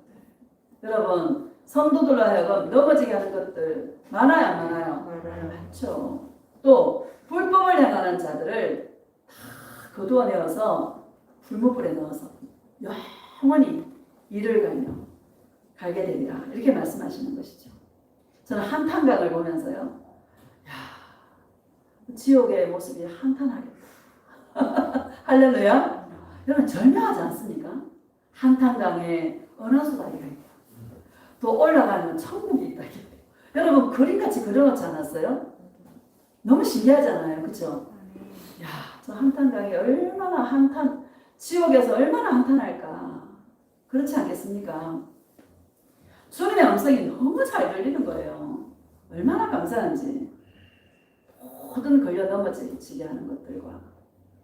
여러분 성도들로 하여금 넘어지게 하는 것들 많아요 안 많아요? 많죠. 또 불법을 행하는 자들을 다 거두어내어서 불문불에 넣어서 영원히 이를 갈게 되리라. 이렇게 말씀하시는 것이죠. 저는 한탄강을 보면서요. 야, 지옥의 모습이 한탄하겠다. 할렐루야. 여러분 절묘하지 않습니까? 한탄강에 은하수다리가 있다. 또 올라가면 천국이 있다. 여러분 그림같이 그려놓지 않았어요? 너무 신기하잖아요. 그렇죠? 야, 저 한탄강이 얼마나 지옥에서 얼마나 한탄할까. 그렇지 않겠습니까? 주님의 음성이 너무 잘 들리는 거예요. 얼마나 감사한지. 모든 걸려 넘어지게 하는 것들과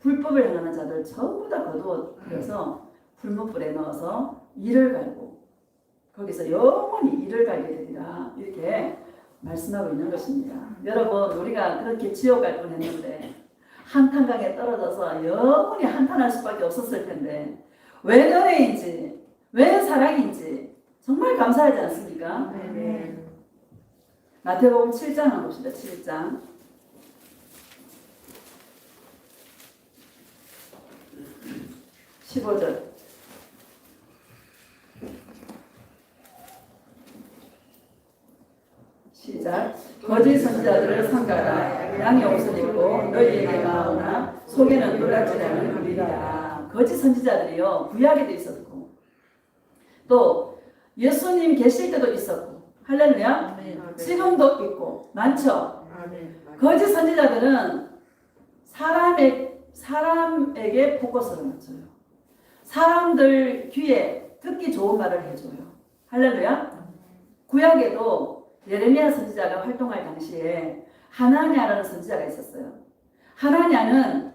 불법을 행하는 자들 전부 다 거두어서 불문불에 넣어서 이를 갈고 거기서 영원히 이를 갈게 되리라. 이렇게 말씀하고 있는 것입니다. 여러분 우리가 그렇게 지옥 갈 뻔했는데 한탄강에 떨어져서 영원히 한탄할 수밖에 없었을 텐데 왜 은혜인지 왜 사랑인지 정말 감사하지 않습니까? 네. 마태복음 7장 한번 봅시다. 7장 15절 시작. 거짓 선지자들을 삼가라. 양의 옷을 입고 너희에게 나오나 속에는 노략질하는 우리라. 거짓 선지자들이요 구약에도 있었고 또 예수님 계실 때도 있었고 할렐루야. 지금도 있고 많죠. 거짓 선지자들은 사람에게 포커스를 맞춰요. 사람들 귀에 듣기 좋은 말을 해줘요. 할렐루야. 구약에도 예레미야 선지자가 활동할 당시에 하나냐라는 선지자가 있었어요. 하나냐는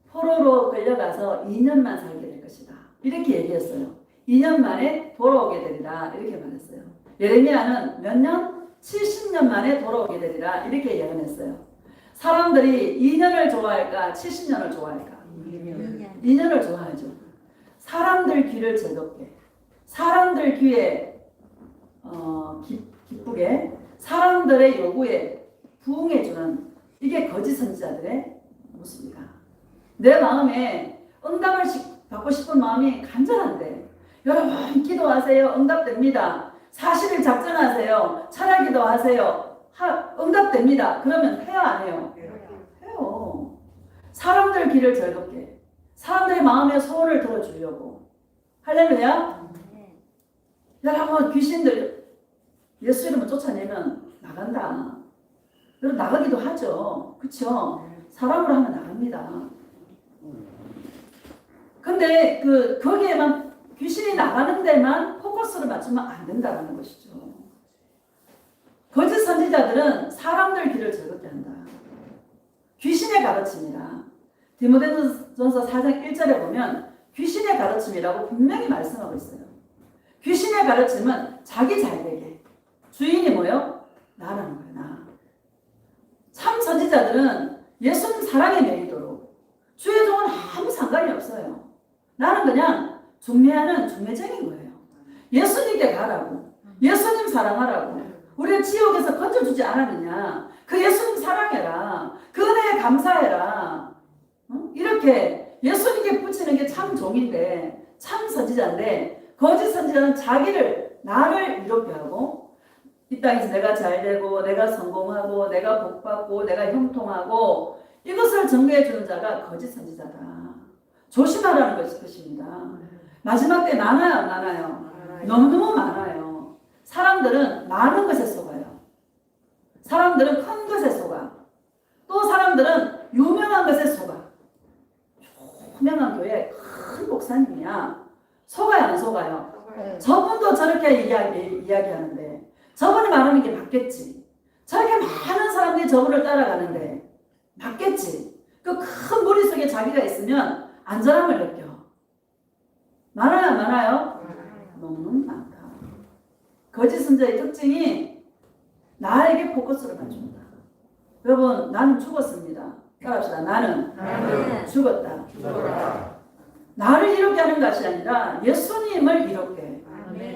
포로로 끌려가서 2년만 살게 될 것이다. 이렇게 얘기했어요. 2년 만에 돌아오게 되리라. 이렇게 말했어요. 예레미야는 몇 년? 70년 만에 돌아오게 되리라. 이렇게 예언했어요. 사람들이 2년을 좋아할까? 70년을 좋아할까? 2년을 좋아하죠. 사람들 귀를 즐겁게, 사람들 귀에 기쁘게, 사람들의 요구에 부응해주는 이게 거짓 선지자들의 모습이다. 내 마음에 응답을 받고 싶은 마음이 간절한데 여러분 기도하세요. 응답됩니다. 40일 작전하세요. 찬양기도 하세요. 응답됩니다. 그러면 해요 안 해요? 해요. 사람들 길을 즐겁게 사람들의 마음의 소원을 들어주려고. 할렐루야. 여러분 귀신들 예수 이름을 쫓아내면 나간다. 여러분 나가기도 하죠. 그렇죠? 사람으로 하면 나갑니다. 근데 거기에만 귀신이 나가는 데만 포커스를 맞추면 안 된다는 것이죠. 거짓 선지자들은 사람들 길을 즐겁게 한다. 귀신의 가르침이라. 디모데전서 4장 1절에 보면 귀신의 가르침이라고 분명히 말씀하고 있어요. 귀신의 가르침은 자기 잘되게. 주인이 뭐요? 나라는 거예요. 나. 참 선지자들은 예수님 사랑에 매이도록 주의 종은 아무 상관이 없어요. 나는 그냥 중매하는 중매쟁인 거예요. 예수님께 가라고. 예수님 사랑하라고. 우리를 지옥에서 건져주지 않았느냐. 그 예수님 사랑해라. 그 은혜에 감사해라. 이렇게 예수님께 붙이는 게 참 종인데 참 선지자인데 거짓 선지자는 나를 이롭게 하고 이 땅에서 내가 잘되고 내가 성공하고 내가 복받고 내가 형통하고 이것을 증거해 주는 자가 거짓 선지자다. 조심하라는 것입니다. 마지막 때 많아요. 너무너무 많아요. 사람들은 많은 것에 속아요. 사람들은 큰 것에 속아. 또 사람들은 유명한 것에 속아. 유명한 교회 큰 목사님이야. 속아요 안 속아요? 저분도 저렇게 이야기하는데 저분이 말하는 게 맞겠지. 저렇게 많은 사람들이 저분을 따라가는데 맞겠지. 그 큰 무리 속에 자기가 있으면 안전함을 느껴. 많아요 안 많아요? 너무 많다. 거짓 선지자의 특징이 나에게 포커스를 맞춘다. 여러분 나는 죽었습니다. 따라합시다. 나는 죽었다. 나를 이롭게 하는 것이 아니라 예수님을 이롭게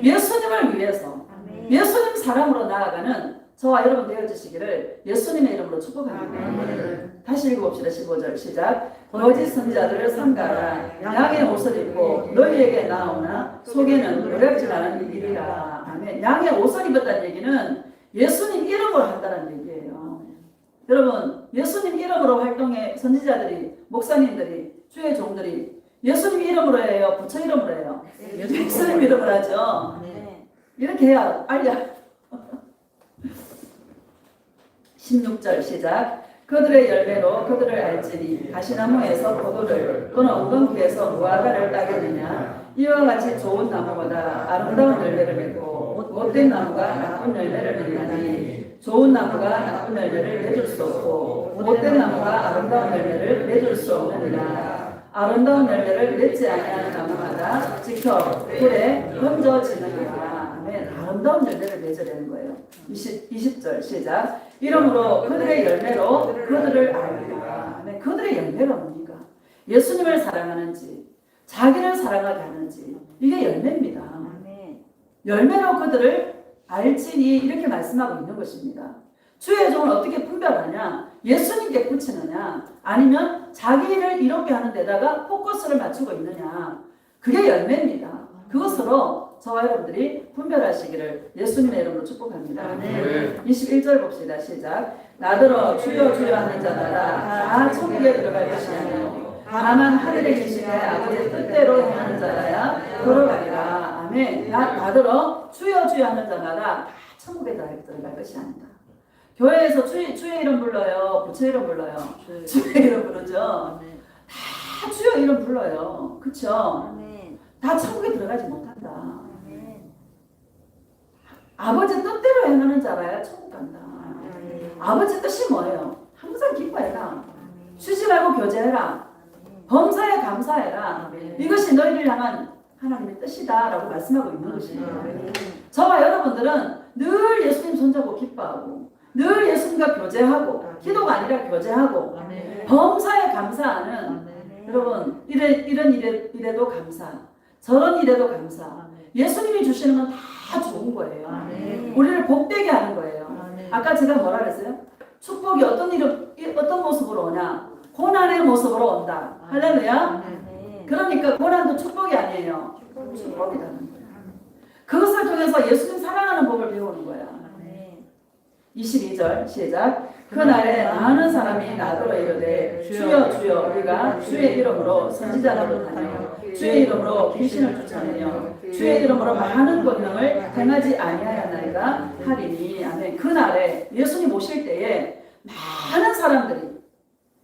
예수님을 위해서 예수님 사랑으로 나아가는 저와 여러분 되어주시기를 예수님의 이름으로 축복합니다. 다시 읽어봅시다. 15절 시작. 거짓 선지자들을 삼가라. 양의 옷을 입고 너희에게 나오나 속에는 어렵지 않은 일이라. 아멘. 양의 옷을 입었다는 얘기는 예수님 이름으로 한다는 얘기예요. 여러분 예수님 이름으로 활동해 선지자들이 목사님들이 주의 종들이 예수님 이름으로 해요? 부처 이름으로 해요? 예수님 이름으로 하죠. 이렇게 해야 알려. 16절 시작. 그들의 열매로 그들을 알지니 가시나무에서 포도를 또는 엉겅퀴에서 무화과를 따겠느냐. 이와 같이 좋은 나무보다 아름다운 열매를 맺고 못된 나무가 나쁜 열매를 맺나니 좋은 나무가 나쁜 열매를 맺을 수 없고 못된 나무가 아름다운 열매를 맺을 수 없느니라. 아름다운 열매를 맺지 아니하는 나무마다 지켜 불에 던져지느니라. 아멘. 아름다운 열매를 맺으려는 거예요. 20절 시작. 이러므로 그들의 열매로 그들을 알리라. 아멘. 그들의 열매가 뭡니까? 예수님을 사랑하는지 자기를 사랑하게 하는지 이게 열매입니다. 열매로 그들을 알지니 이렇게 말씀하고 있는 것입니다. 주의 종을 어떻게 분별하냐? 예수님께 붙이느냐? 아니면 자기를 이롭게 하는 데다가 포커스를 맞추고 있느냐? 그게 열매입니다. 그것으로 저와 여러분들이 분별하시기를 예수님의 이름으로 축복합니다. 21절 봅시다. 시작. 나더러 주여 주여 하는 자마다 다 천국에 들어갈 것이 아니요 다만 하늘에 계시는 아버지의 뜻대로 행하는 자라야 들어가리라. 아멘. 나더러 주여 주여 하는 자마다 다 천국에 들어갈 것이 아니다. 교회에서 주의 이름 불러요? 부처 이름 불러요? 주의 이름 부르죠? 다 주여 이름 불러요. 그쵸? 다 천국에 들어가지 못한다. 아버지 뜻대로 행하는 자라야 천국 간다. 아버지 뜻이 뭐예요? 항상 기뻐해라. 쉬지 말고 교제해라. 범사에 감사해라. 이것이 너희를 향한 하나님의 뜻이다 라고 말씀하고 있는 것입니다. 저와 여러분들은 늘 예수님 손잡고 기뻐하고 늘 예수님과 교제하고 기도가 아니라 교제하고 범사에 감사하는 여러분 이런 일에도 감사 저런 일에도 감사 예수님이 주시는 건 다 좋은 거예요. 우리를 복되게 하는 거예요. 아까 제가 뭐라 그랬어요? 축복이 어떤 모습으로 오냐? 고난의 모습으로 온다. 할렐루야. 그러니까 고난도 축복이 아니에요. 축복이라는 거야. 그것을 통해서 예수님 사랑하는 법을 배우는 거야. 22절 시작. 그날에 많은 사람이 나더러 이르되 주여 주여 우리가 주의 이름으로 선지자 노릇하며 주의 이름으로 귀신을 쫓아내며 주의 이름으로 많은 권능을 행하지 아니하였나이까 하리니. 아멘. 그날에 예수님 오실 때에 많은 사람들이,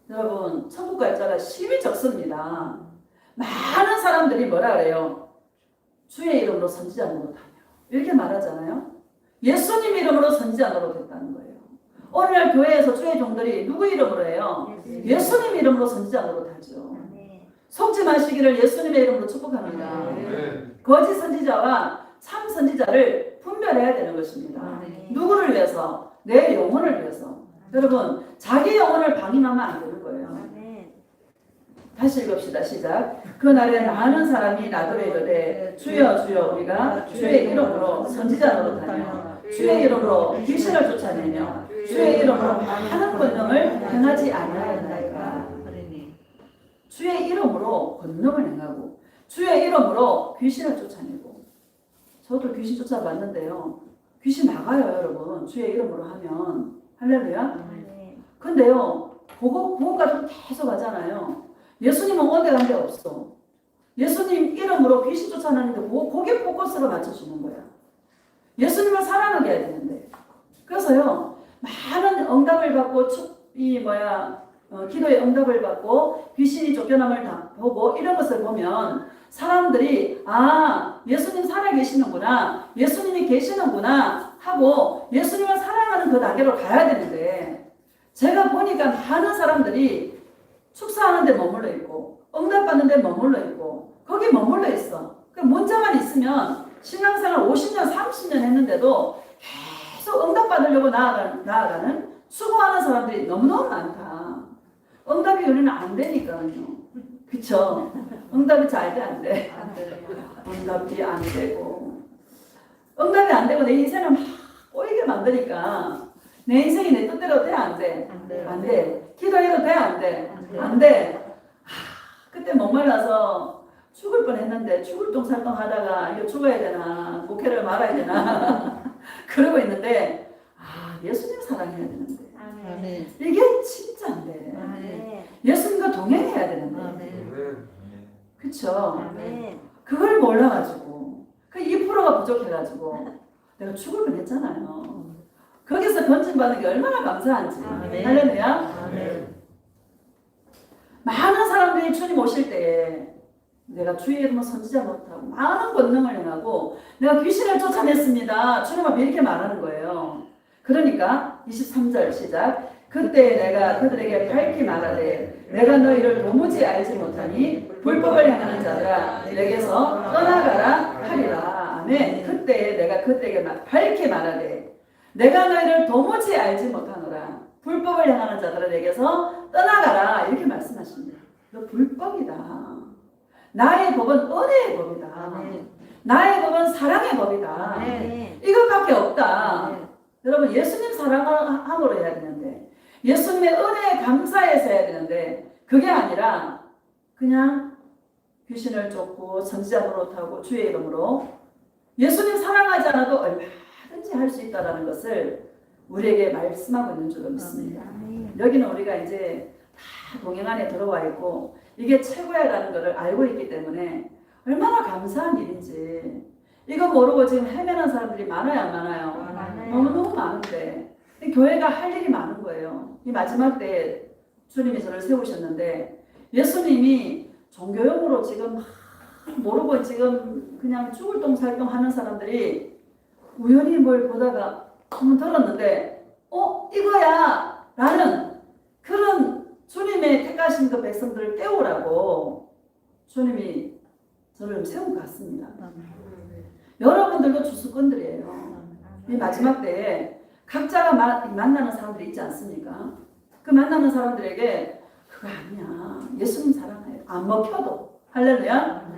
여러분 천국 갈 자가 심히 적습니다. 많은 사람들이 뭐라 그래요? 주의 이름으로 선지자 노릇하며 이렇게 말하잖아요. 예수님 이름으로 선지자 노릇했다는 거예요. 오늘날 교회에서 주의 종들이 누구 이름으로 해요? 예수님 이름으로 선지자 노릇하죠. 속지 마시기를 예수님의 이름으로 축복합니다. 거짓 선지자와 참 선지자를 분별해야 되는 것입니다. 누구를 위해서? 내 영혼을 위해서. 여러분 자기 영혼을 방임하면 안 되는 거예요. 다시 읽읍시다. 시작. 그날에 많은 사람이 나더러 이르되 주여 주여 우리가 주의 이름으로 선지자 노릇하며 주의 이름으로 귀신을 쫓아내며 주의 이름으로 많은 권능을 행하지 아니하였나이까. 주의 이름으로 권능을 행하고 주의 이름으로 귀신을 쫓아내고. 저도 귀신 쫓아봤는데요. 귀신 나가요 여러분. 주의 이름으로 하면. 할렐루야. 근데요 보고가 좀 계속 하잖아요. 예수님은 어디 간 데 없어. 예수님 이름으로 귀신 쫓아내는데 거기에 포커스를 맞춰주는 거야. 예수님을 사랑하게 해야 되는데. 그래서요 많은 응답을 받고 기도의 응답을 받고 귀신이 쫓겨남을 다 보고 이런 것을 보면 사람들이 아 예수님 살아계시는구나, 예수님이 계시는구나 하고 예수님을 사랑하는 그 단계로 가야 되는데, 제가 보니까 많은 사람들이 축사하는 데 머물러 있고 응답받는 데 머물러 있고 거기 머물러 있어. 그 문자만 있으면 신앙생활 50년 30년 했는데도 계속 응답받으려고 나아가는 수고하는 사람들이 너무너무 많다. 응답이 우리는 안 되니까요. 그쵸? 응답이 잘 돼 안 돼? 응답이 안 되고 응답이 안 되고 내 인생을 막 꼬이게 만드니까 내 인생이 내 뜻대로 돼 안 돼? 안 돼. 기도해도 돼 안 돼? 안 돼. 그때 목말라서 죽을 뻔했는데 죽을 똥살똥 하다가 이거 죽어야 되나 목회를 말아야 되나 그러고 있는데 예수님 사랑해야 되는데 이게 진짜 안 돼. 예수님과 동행해야 되는데. 그쵸? 그걸 몰라가지고 그 2%가 부족해가지고 내가 죽을 뻔했잖아요. 거기서 건진받는 게 얼마나 감사한지. 할렐루야. 많은 사람들이 주님 오실 때에 내가 주의 이름으로 선지자 못하고 많은 권능을 행하고 내가 귀신을 쫓아냈습니다. 주님 앞에 이렇게 말하는 거예요. 그러니까 23절 시작. 그때 내가 그들에게 밝히 말하되 내가 너희를 도무지 알지 못하니 불법을 행하는 자들아 내게서 떠나가라 하리라. 아멘. 그때 내가 그들에게 밝히 말하되 내가 너희를 도무지 알지 못하노라. 불법을 행하는 자들아 내게서 떠나가라. 이렇게 말씀하십니다. 너 불법이다. 나의 법은 은혜의 법이다. 나의 법은 사랑의 법이다. 이것밖에 없다. 여러분 예수님 사랑함으로 해야 되는데 예수님의 은혜에 감사해서 해야 되는데 그게 아니라 그냥 귀신을 쫓고 선지자 노릇하고 주의 이름으로 예수님 사랑하지 않아도 얼마든지 할 수 있다는 것을 우리에게 말씀하고 있는 줄로 믿습니다. 여기는 우리가 이제 다 동행 안에 들어와 있고 이게 최고야라는 것을 알고 있기 때문에 얼마나 감사한 일인지. 이거 모르고 지금 헤매는 사람들이 많아요 안 많아요? 너무너무 많은데 교회가 할 일이 많은 거예요. 이 마지막 때에 주님이 저를 세우셨는데 예수님이 종교용으로 지금 모르고 지금 그냥 죽을 똥살똥 하는 사람들이 우연히 뭘 보다가 한번 들었는데 이거야 라는 그런 주님의 택하신 그 백성들을 깨우라고 주님이 저를 세운 것 같습니다. 여러분들도 주수꾼들이에요. 이 마지막 때에 각자가 만나는 사람들이 있지 않습니까? 그 만나는 사람들에게 그거 아니야. 예수님 사랑해요. 안 먹혀도. 할렐루야.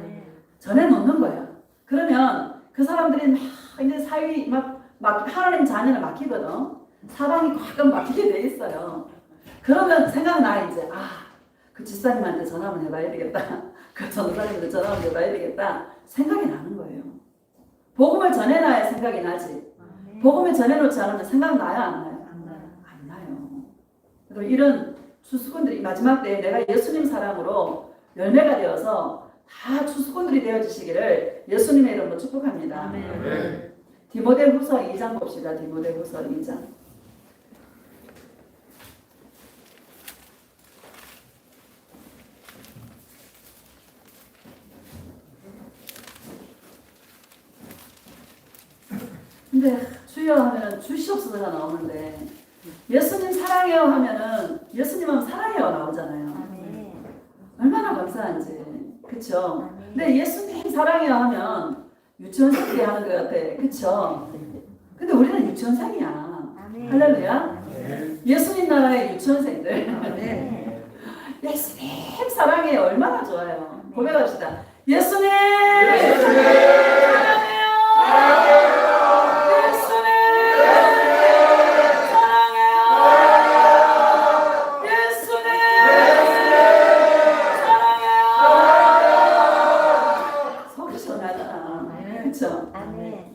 전해놓는 거야. 그러면 그 사람들이 막 이제 사위 막 하나님 자녀를 맡기거든. 사방이 꽉 막히게 돼 있어요. 그러면 생각나 이제 그 집사님한테 전화 한번 해봐야 되겠다. 그 전도사님들 전화 한번 해봐야 되겠다 생각이 나는 거예요. 복음을 전해놔야 생각이 나지. 복음을 전해놓지 않으면 생각나요 안 나요? 안 나요. 그리고 이런 추수꾼들이 마지막 때에 내가 예수님 사랑으로 열매가 되어서 다 추수꾼들이 되어지시기를 예수님의 이름으로 축복합니다. 디모데후서 2장 봅시다. 디모데후서 2장. 근데 주여 하면은 주시옵소서가 나오는데 예수님 사랑해요 하면은 예수님은 사랑해요 나오잖아요. 얼마나 감사한지. 그쵸? 근데 예수님 사랑해요 하면 유치원생들이 하는 것 같아. 그쵸? 근데 우리는 유치원생이야. 할렐루야. 예수님 나라의 유치원생들. 예수님 사랑해요. 얼마나 좋아요. 고백합시다. 예수님 사랑해요.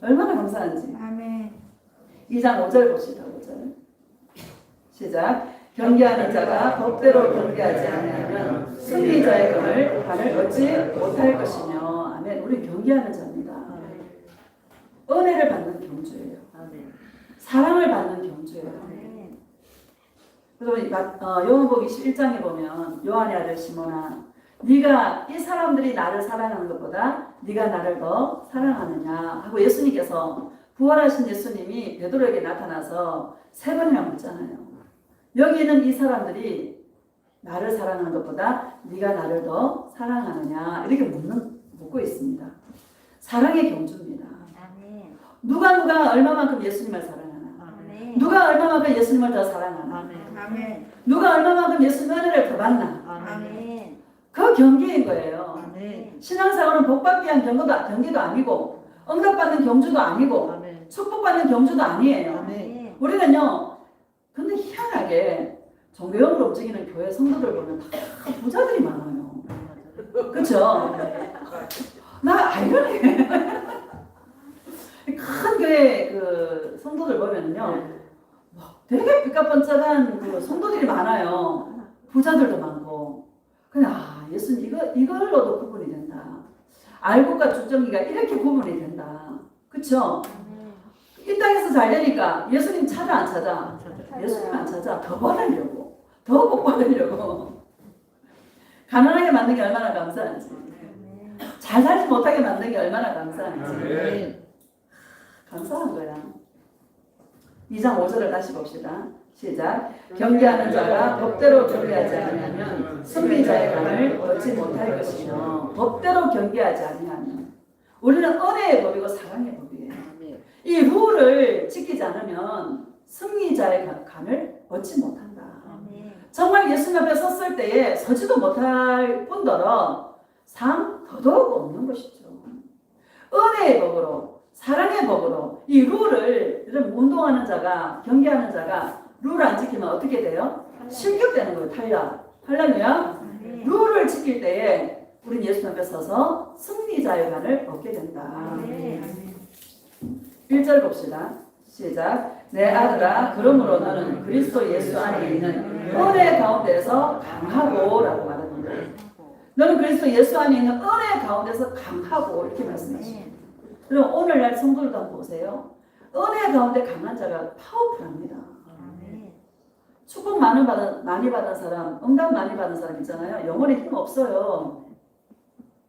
얼마나 감사한지. 2장 5절 봅시다. 5절. 시작. 경계하는 자가 법대로 경계하지 아니하면 승리자의 간을 얻지 못할 것이며. 아멘. 우리 경계하는 자입니다. 은혜를 받는 경주예요. 사랑을 받는 경주예요. 그래서 요한복음 21장에 보면 요한의 아들 시몬아 네가 이 사람들이 나를 사랑하는 것보다 네가 나를 더 사랑하느냐 하고 예수님께서 부활하신 예수님이 베드로에게 나타나서 3번이나 묻잖아요. 여기 있는 이 사람들이 나를 사랑하는 것보다 네가 나를 더 사랑하느냐 이렇게 묻고 있습니다. 사랑의 경주입니다. 누가 얼마만큼 예수님을 사랑하나? 누가 얼마만큼 예수님을 더 사랑하나? 누가 얼마만큼 예수님의 은혜를 더 받나? 그 경계인 거예요. 신앙생활은 복받기 위한 경계도 아니고 응답받는 경주도 아니고 축복받는 경주도 아니에요. 우리는요. 근데 희한하게 종교형으로 움직이는 교회 성도들 보면 다 부자들이 많아요. 그렇죠? 나 아이러니 큰 교회 그 성도들 보면요. 되게 삐까뻔쩍한 그 성도들이 많아요. 부자들도 많고. 그냥 예수님 이걸로도 구분이 된다. 알곡과 주정이가 이렇게 구분이 된다. 그쵸? 이 땅에서 잘 되니까 예수님 찾아 안 찾아? 예수님 안 찾아. 더 받으려고. 더 복 받으려고. 가난하게 만든 게 얼마나 감사한지. 잘 살지 못하게 만든 게 얼마나 감사한지. 감사한 거야. 2장 5절을 다시 봅시다. 시작. 경계하는 자가 법대로 경계하지 아니하면 승리자의 간을 얻지 못할 것이며. 법대로 경계하지 아니하면 우리는 은혜의 법이고 사랑의 법이에요. 이 룰을 지키지 않으면 승리자의 간을 얻지 못한다. 정말 예수님 앞에 섰을 때에 서지도 못할 뿐더러 상 더더욱 없는 것이죠. 은혜의 법으로 사랑의 법으로 이 룰을 운동하는 자가 경계하는 자가 룰을 안 지키면 어떻게 돼요? 실격되는 거예요. 탈락. 할렐루야. 룰을 지킬 때에 우리는 예수 앞에 서서 승리자의 간을 얻게 된다. 1절 봅시다. 시작. 내 아들아 그러므로 너는 그리스도 예수 안에 있는 은혜 가운데서 강하고 라고 말합니다. 너는 그리스도 예수 안에 있는 은혜 가운데서 강하고 이렇게 말씀하십니다. 그럼 오늘날 성도들도 한번 보세요. 은혜 가운데 강한 자가 파워풀합니다. 축복 많이 받은 사람, 응답 많이 받은 사람 있잖아요. 영혼에 힘 없어요.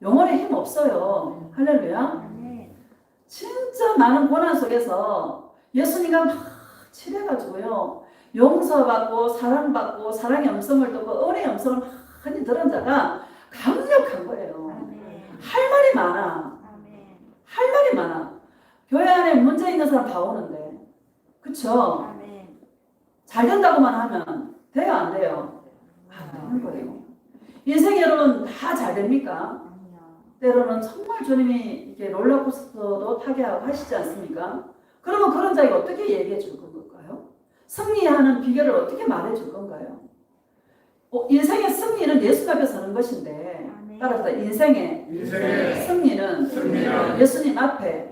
영혼에 힘 없어요. 할렐루야. 진짜 많은 고난 속에서 예수님과 막 칠해가지고요. 용서받고 사랑받고 사랑의 음성을 듣고 은혜의 음성을 많이 들은 자가 강력한 거예요. 할 말이 많아. 할 말이 많아. 교회 안에 문제 있는 사람 다 오는데. 그쵸? 잘 된다고만 하면 돼요 안 돼요? 안 되는 거예요. 인생 여러분 다 잘 됩니까? 때로는 정말 주님이 이렇게 롤러코스터도 타게 하고 하시지 않습니까? 그러면 그런 자에게 어떻게 얘기해 줄 건가요? 승리하는 비결을 어떻게 말해 줄 건가요? 인생의 승리는 예수 앞에 서는 것인데 따라서 인생의 승리는 예수님 앞에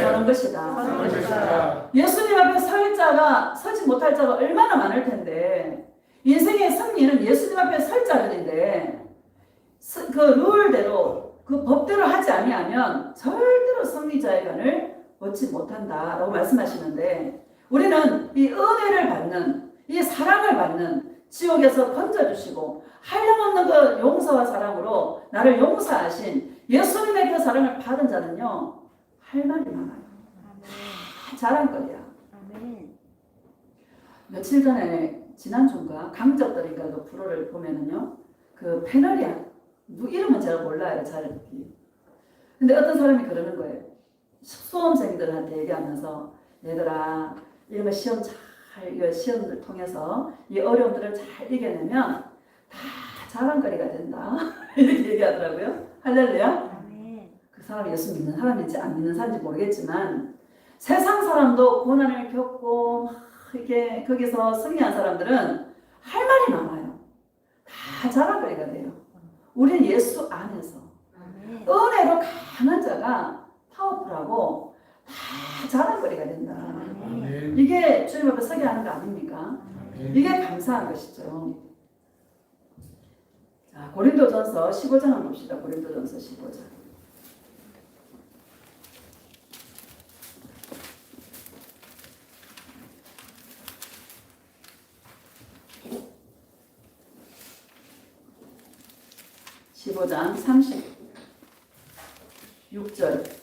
서는 것이다. 예수님 앞에 설 자가 서지 못할 자가 얼마나 많을 텐데 인생의 승리는 예수님 앞에 설 자들인데 그 룰대로 그 법대로 하지 아니하면 절대로 승리자의 간을 얻지 못한다라고 말씀하시는데 우리는 이 은혜를 받는 이 사랑을 받는 지옥에서 건져주시고 한량없는 그 용서와 사랑으로 나를 용서하신 예수님의 그 사랑을 받은 자는요 할 말이 많아요. 다 자랑거리야. 며칠 전에 지난주인가 강적들인가 그 프로를 보면은요 그 패널이야. 이름은 제가 몰라요 잘. 근데 어떤 사람이 그러는 거예요. 수험생들한테 얘기하면서 얘들아 이런 거 시험 이거 시험을 통해서 이 어려움들을 잘 이겨내면 다 자랑거리가 된다. 이렇게 얘기하더라고요. 할렐루야. 그 사람이 예수 믿는 사람인지 안 믿는 사람인지 모르겠지만 세상 사람도 고난을 겪고 막 이렇게 거기서 승리한 사람들은 할 말이 많아요. 다 자랑거리가 돼요. 우리는 예수 안에서 은혜로 강한 자가 파워풀하고 다 자랑거리가 된다. 이게 주님 앞에 서게 하는 거 아닙니까? 이게 감사한 것이죠. 자, 고린도전서 15장을 봅시다. 고린도전서 15장. (15장) 36절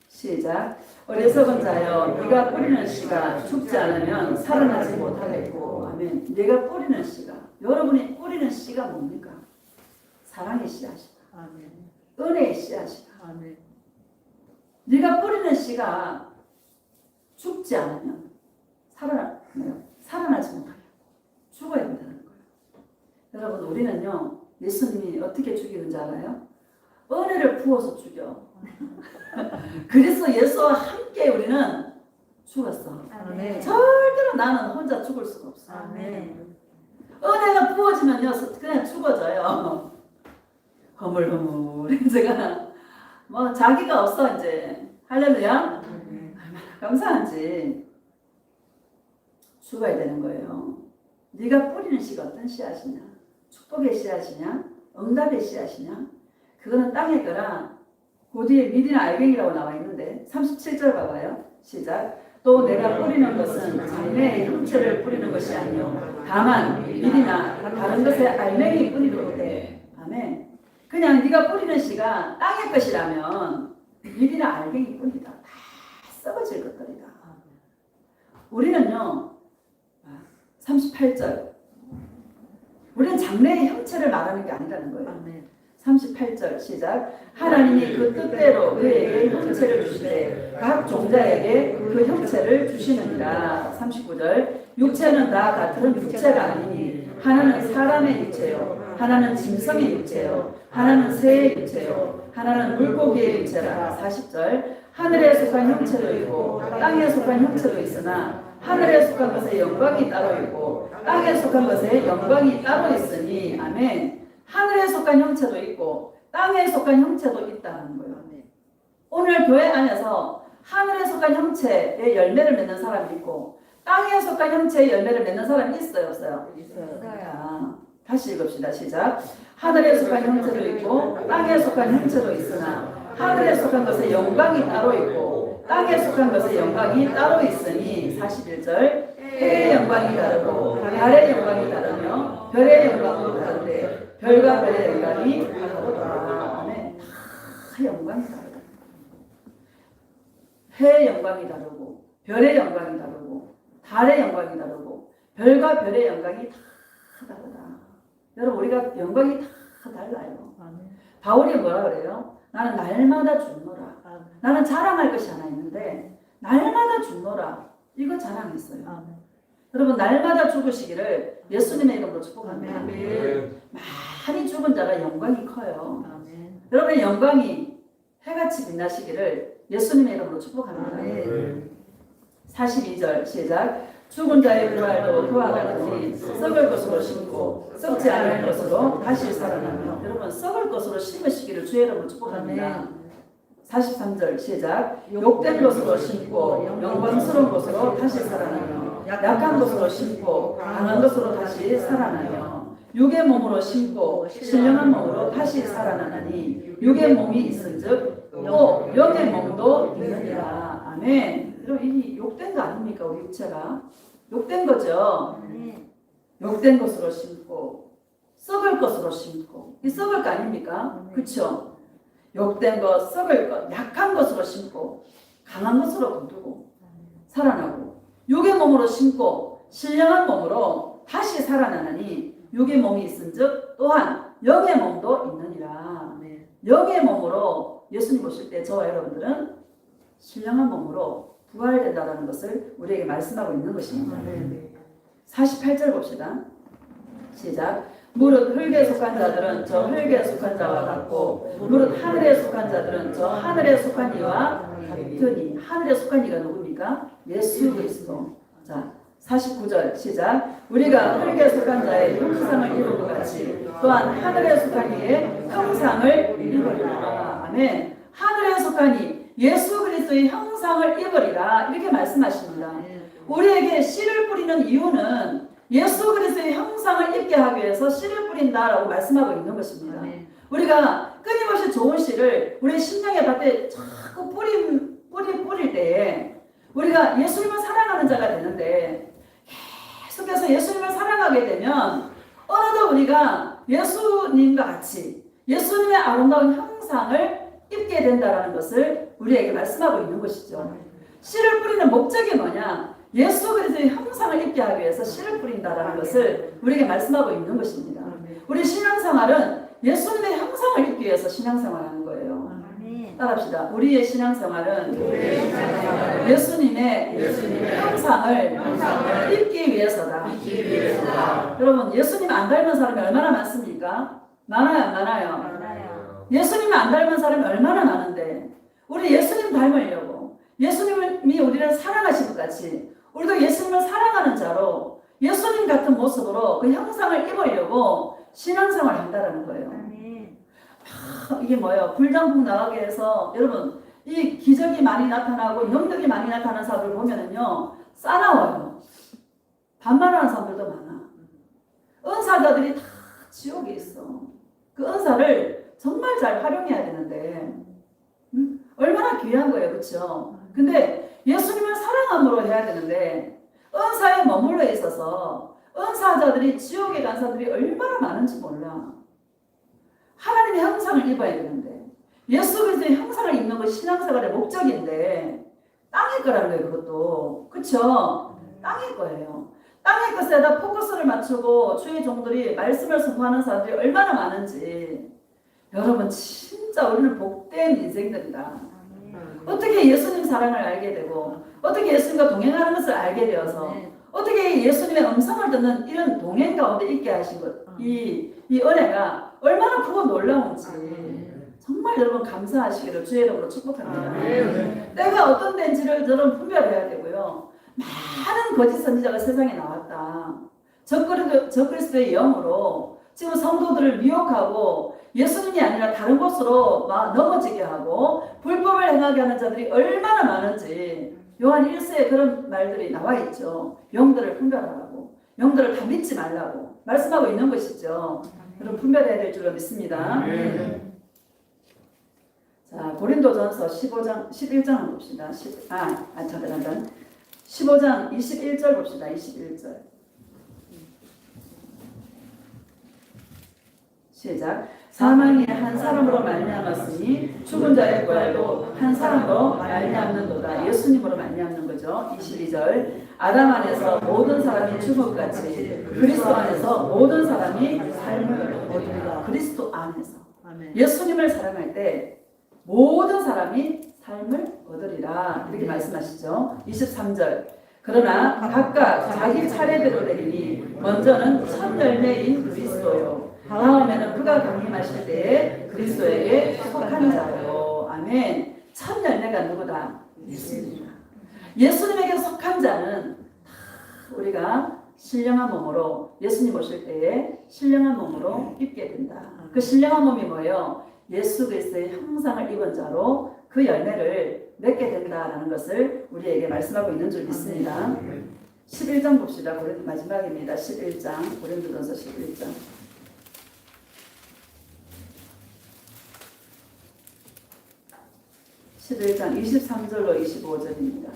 시작. 어리석은 자여 네가 뿌리는 씨가 죽지 않으면 살아나지 못하겠고. 아멘. 네가 뿌리는 씨가, 여러분이 뿌리는 씨가 뭡니까? 사랑의 씨앗이다. 아멘. 은혜의 씨앗이다. 아멘. 네가 뿌리는 씨가 죽지 않으면 살아나지 못하겠고 죽어야 된다는 거예요. 여러분 우리는요 예수님이 어떻게 죽이는지 알아요? 은혜를 부어서 죽여. 그래서 예수와 함께 우리는 죽었어. 아멘. 절대로 나는 혼자 죽을 수가 없어. 아멘. 은혜가 부어지면요 그냥 죽어져요. 허물허물 제가 뭐 자기가 없어 이제. 할렐루야. 얼마나 감사한지. 죽어야 되는 거예요. 네가 뿌리는 씨가 어떤 씨앗이냐? 축복의 씨앗이냐? 응답의 씨앗이냐? 그거는 땅의 거라. 그 뒤에 밀이나 알갱이라고 나와 있는데 37절 봐봐요. 시작. 또 내가 뿌리는 것은 장래의 형체를 뿌리는 것이 아니요 다만 밀이나 다른 것의 알맹이 뿌리로되. 아멘. 그냥 네가 뿌리는 씨가 땅의 것이라면 밀이나 알갱이 뿐이다. 다 썩어질 것들이다. 우리는요 38절 우리는 장래의 형체를 말하는 게 아니라는 거예요. 아멘. 38절 시작. 하나님이 그 뜻대로 그에게 형체를 주시되 각 종자에게 그 형체를 주시느니라. 39절 육체는 다 같은 육체가 아니니 하나는 사람의 육체요 하나는 짐승의 육체요 하나는 새의 육체요 하나는 물고기의 육체라. 40절 하늘에 속한 형체도 있고 땅에 속한 형체도 있으나 하늘에 속한 것의 영광이 따로 있고 땅에 속한 것의 영광이 따로 있으니. 아멘. 하늘에 속한 형체도 있고 땅에 속한 형체도 있다는 거예요. 오늘 교회 안에서 하늘에 속한 형체의 열매를 맺는 사람이 있고 땅에 속한 형체의 열매를 맺는 사람이 있어요? 없어요? 있어요. 자, 다시 읽읍시다. 시작. 하늘에 속한 형체도 있고 땅에 속한 형체도 있으나 하늘에 속한 것의 영광이 따로 있고 땅에 속한 것의 영광이 따로 있으니. 41절 해의 영광이 다르고 달의 영광이 다르며 별의 영광도 다른데 별과 별의 영광이 다르다. 아멘. 다 영광이 다르다. 해의 영광이 다르고 별의 영광이 다르고 달의 영광이 다르고 별과 별의 영광이 다 다르다. 여러분 우리가 영광이 다 달라요. 아멘. 바울이 뭐라 그래요? 나는 날마다 죽노라. 아멘. 나는 자랑할 것이 하나 있는데 날마다 죽노라. 이거 자랑했어요. 아멘. 여러분 날마다 죽으시기를 예수님의 이름으로 축복합니다. 아멘. 많이 죽은 자가 영광이 커요. 아멘. 여러분의 영광이 해같이 빛나시기를 예수님의 이름으로 축복합니다. 아멘. 42절 시작. 죽은 자의 부활도 그와 같으니 썩을 것으로 심고 썩지 않을 것으로 다시 살아나며. 여러분 썩을 것으로 심으시기를 주의 이름으로 축복합니다. 43절 시작. 욕된 것으로 심고 영광스러운 것으로 다시 살아나며 약한 것으로 심고 강한 것으로 다시 살아나며 육의 몸으로 심고 신령한 몸으로 다시 살아나니 육의 몸이 있은즉 또 영의 몸도 있느니라. 아멘. 여러분 이 욕된 거 아닙니까? 우리 육체가 욕된 거죠. 욕된 것으로 심고 썩을 것으로 심고. 이 썩을 거 아닙니까? 그렇죠? 욕된 것, 썩을 것, 약한 것으로 심고 강한 것으로 거두고 살아나고 육의 몸으로 심고 신령한 몸으로 다시 살아나니 육의 몸이 있은즉 또한 영의 몸도 있느니라. 영의 몸으로 예수님 오실 때 저와 여러분들은 신령한 몸으로 부활된다는 것을 우리에게 말씀하고 있는 것입니다. 48절 봅시다. 시작. 무릇 흙에 속한 자들은 저 흙에 속한 자와 같고 무릇 하늘에 속한 자들은 저 하늘에 속한 이와 같으니. 하늘에 속한 이가 누굽니까? 예수 그리스도. 자, 49절 시작. 우리가 흙에 속한 자의 형상을 입은 것 같이 또한 하늘에 속한 이의 형상을 입으리라. 아멘. 하늘에 속한 이 예수 그리스도의 형상을 입으리라 이렇게 말씀하십니다. 우리에게 씨를 뿌리는 이유는 예수 그리스도의 형상을 입게 하기 위해서 씨를 뿌린다라고 말씀하고 있는 것입니다. 우리가 끊임없이 좋은 씨를 우리 심령의 밭에 자꾸 뿌릴 때에 우리가 예수님을 사랑하는 자가 되는데 계속해서 예수님을 사랑하게 되면 어느덧 우리가 예수님과 같이 예수님의 아름다운 형상을 입게 된다는 것을 우리에게 말씀하고 있는 것이죠. 씨를 뿌리는 목적이 뭐냐? 예수 그리스도의 형상을 입게 하기 위해서 씨를 뿌린다라는 것을 우리에게 말씀하고 있는 것입니다. 우리 신앙생활은 예수님의 형상을 입기 위해서 신앙생활하는 거예요. 따라합시다. 우리의 신앙생활은 예수님의 형상을 입기 위해서다. 여러분 예수님 안 닮은 사람이 얼마나 많습니까? 많아요, 안 많아요? 예수님 안 닮은 사람이 얼마나 많은데 우리 예수님 닮으려고 예수님이 우리를 사랑하신 것 같이 우리도 예수님을 사랑하는 자로 예수님 같은 모습으로 그 형상을 입으려고 신앙생활을 한다는 거예요. 이게 뭐예요? 불장풍 나가게 해서 여러분 이 기적이 많이 나타나고 능력이 많이 나타나는 사람들 보면은요 싸나워요. 반말하는 사람들도 많아. 은사자들이 다 지옥에 있어. 그 은사를 정말 잘 활용해야 되는데 얼마나 귀한 거예요, 그렇죠? 근데 예수님을 사랑함으로 해야 되는데 은사에 머물러 있어서 은사자들이 지옥에 간 사람들이 얼마나 많은지 몰라. 하나님의 형상을 입어야 되는데 예수 그리스도의 형상을 입는 것이 신앙생활의 목적인데 땅의 거라는 거예요, 그것도. 그렇죠? 땅의 거예요. 땅의 것에다 포커스를 맞추고 주의 종들이 말씀을 선포하는 사람들이 얼마나 많은지 여러분 진짜 우리는 복된 인생들이다. 어떻게 예수님 사랑을 알게 되고 어떻게 예수님과 동행하는 것을 알게 되어서 어떻게 예수님의 음성을 듣는 이런 동행 가운데 있게 하신 것, 이 은혜가 얼마나 크고 놀라운지 정말 여러분 감사하시기를 주의 이름으로 축복합니다. 때가 어떤 때인지를 여러분 분별해야 되고요. 많은 거짓 선지자가 세상에 나왔다. 적그리스도의 영으로 지금 성도들을 미혹하고 예수님이 아니라 다른 곳으로 막 넘어지게 하고 불법을 행하게 하는 자들이 얼마나 많은지 요한 1서에 그런 말들이 나와 있죠. 영들을 분별하라고, 영들을 다 믿지 말라고 말씀하고 있는 것이죠. 여러분 분별해야 될 줄로 믿습니다. 자, 고린도전서 15장 11장을 봅시다. 15장 21절 봅시다. 21절. 시작. 사망이 한 사람으로 말미암았으니 죽은 자의 부활도 한 사람으로 말미암는도다. 예수님으로 말미암는 거죠. 22절. 아담 안에서 모든 사람이 죽은 것 같이 그리스도 안에서 모든 사람이 삶을 얻으리라. 그리스도 안에서 예수님을 사랑할 때 모든 사람이 삶을 얻으리라. 이렇게 말씀하시죠. 23절. 그러나 각각 자기 차례대로 되리니 먼저는 첫 열매인 그리스도요. 다음에는 그가 강림하실 때에 그리스도에게 속한 자요. 아멘. 첫 열매가 누구다? 예수님이다. 예수님에게 속한 자는 다 우리가 신령한 몸으로 예수님 오실 때에 신령한 몸으로 입게 된다. 그 신령한 몸이 뭐예요? 예수 그리스도의 형상을 입은 자로 그 열매를 맺게 된다라는 것을 우리에게 말씀하고 있는 줄 믿습니다. 11장 봅시다. 마지막입니다. 11장 고린도전서 11장 11장 23절로 25절입니다.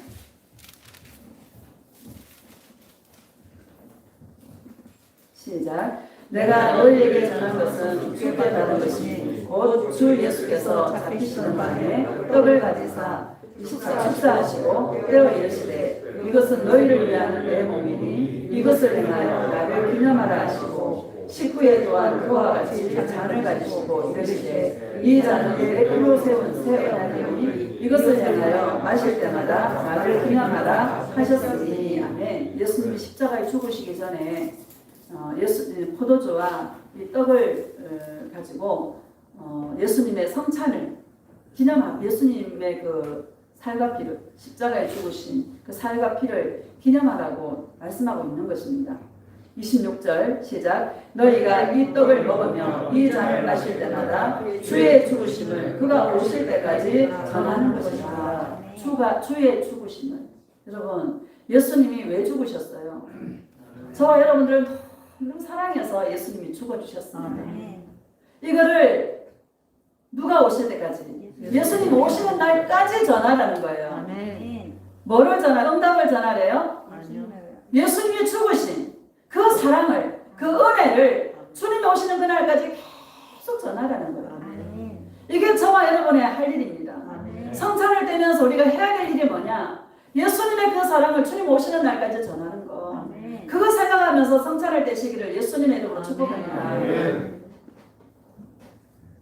시작. 내가 너희에게 전한 것은 주께 받은 것이 곧 주 예수께서 잡히시는 밤에 떡을 가지사 축사하시고 떼어 이르시되 이것은 너희를 위하는 내 몸이니 이것을 행하여 나를 기념하라 하시고 식후에 또한 그와 같이 잔을 가지시고 이르시되 이 잔은 내 피로 세운 새 언약이니 이것을 향하여 마실 때마다 나를 기념하라 하셨으니. 아멘. 예수님이 십자가에 죽으시기 전에 포도주와 이 떡을 가지고 예수님의 성찬을 기념하고 예수님의 그 살과 피를 십자가에 죽으신 그 살과 피를 기념하라고 말씀하고 있는 것입니다. 26절 시작. 너희가 이 떡을 먹으며 이 잔을 마실 때마다 주의 죽으심을 그가 오실 때까지 전하는 것이다. 주의 죽으심을. 여러분, 예수님이 왜 죽으셨어요? 저와 여러분들은 너무 사랑해서 예수님이 죽어주셨습니다. 이거를 누가 오실 때까지, 예수님 오시는 날까지 전하라는 거예요. 뭐를 응답을 전하래요? 예수님이 죽으신 그 사랑을, 그 은혜를 주님이 오시는 그날까지 계속 전하라는 거예요. 이게 저와 여러분의 할 일입니다. 성찬을 떼면서 우리가 해야 될 일이 뭐냐? 예수님의 그 사랑을 주님 오시는 날까지 전하는 거. 그거 생각하면서 성찬을 떼시기를 예수님의 이름으로 축복합니다.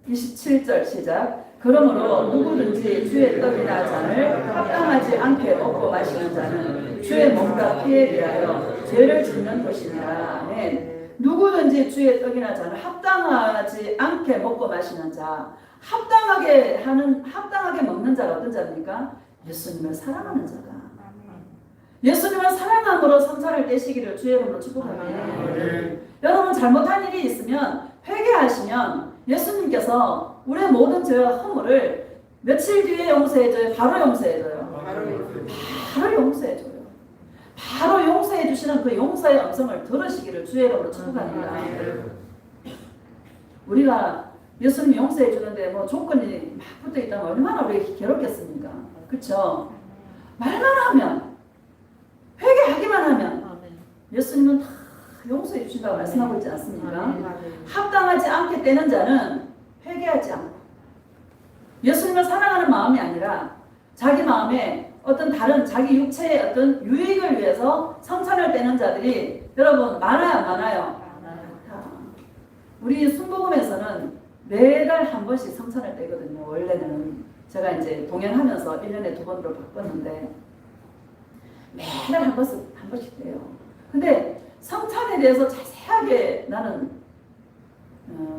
27절 시작. 그러므로 누구든지 주의 떡이나 잔을 합당하지 않게 먹고 마시는 자는 주의 몸과 피에 대하여 죄를 짓는 것이니라. 아멘. 누구든지 주의 떡이나 잔을 합당하지 않게 먹고 마시는 자, 합당하게 먹는 자가 어떤 자입니까? 예수님을 사랑하는 자다. 예수님을 사랑함으로 성찬을 떼시기를 주의 이름으로 축복합니다. 여러분, 잘못한 일이 있으면 회개하시면 예수님께서 우리의 모든 죄와 허물을 며칠 뒤에 용서해줘요? 바로 용서해줘요. 바로 용서해줘요. 바로 용서해주시는 그 용서의 음성을 들으시기를 주의 이름으로 축복합니다. 우리가 예수님이 용서해주는데 뭐 조건이 막 붙어있다면 얼마나 우리 괴롭겠습니까? 그렇죠? 말만 하면, 회개하기만 하면 예수님은 다 용서해 주신다고 말씀하고 있지 않습니까? 합당하지 않게 떼는 자는 회개하지 않고 예수님을 사랑하는 마음이 아니라 자기 마음에 어떤 다른 자기 육체의 어떤 유익을 위해서 성찬을 떼는 자들이 여러분 많아요, 안 많아요? 우리 순복음에서는 매달 한 번씩 성찬을 떼거든요. 원래는 제가 이제 동행하면서 1년에 2번으로 바꿨는데 매달 한 번씩 떼요. 근데 성찬에 대해서 자세하게 나는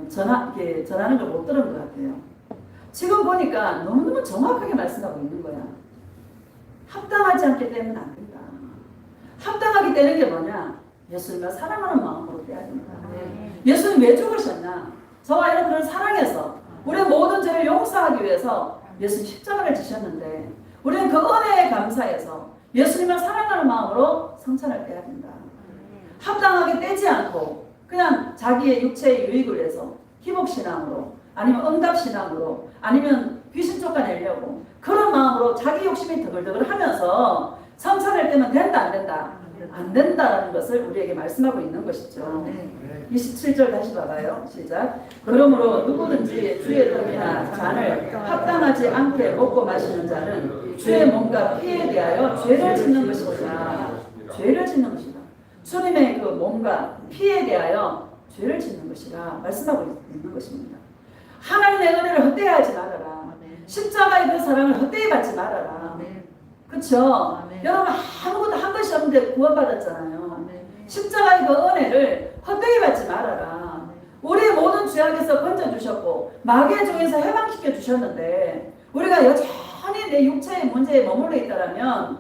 전하는 걸 못 들은 것 같아요. 지금 보니까 너무너무 정확하게 말씀하고 있는 거야. 합당하지 않게 떼면 안 된다. 합당하게 떼는 게 뭐냐? 예수님을 사랑하는 마음으로 떼야 된다. 예수님 왜 죽으셨나? 저와 여러분을 사랑해서 우리의 모든 죄를 용서하기 위해서 예수님 십자가를 지셨는데 우리는 그 은혜에 감사해서 예수님을 사랑하는 마음으로 성찬을 떼야 된다. 합당하게 떼지 않고 그냥 자기의 육체의 유익을 위해서 희복신앙으로 아니면 응답신앙으로 아니면 귀신 쫓아내려고 그런 마음으로 자기 욕심이 드글드글 하면서 성찬을 떼면 된다 안 된다? 안 된다라는 것을 우리에게 말씀하고 있는 것이죠. 27절 다시 봐봐요. 시작. 그러므로 누구든지 주의 떡이나 잔을 합당하지 않게 먹고 마시는 자는 주의 몸과 피에 대하여 죄를 짓는 것이다. 죄를 짓는 것이다. 주님의 그 몸과 피에 대하여 죄를 짓는 것이라 말씀하고 있는 것입니다. 하나님의 은혜를 헛되이 하지 말아라. 십자가의 그 사랑을 헛되이 받지 말아라. 그렇죠? 여러분 아무것도 한 것이 없는데 구원받았잖아요. 십자가의 그 은혜를 헛되이 받지 말아라. 우리의 모든 죄악에서 건져주셨고 마귀의 종에서 해방시켜 주셨는데 우리가 여전히 내 육체의 문제에 머물러 있다면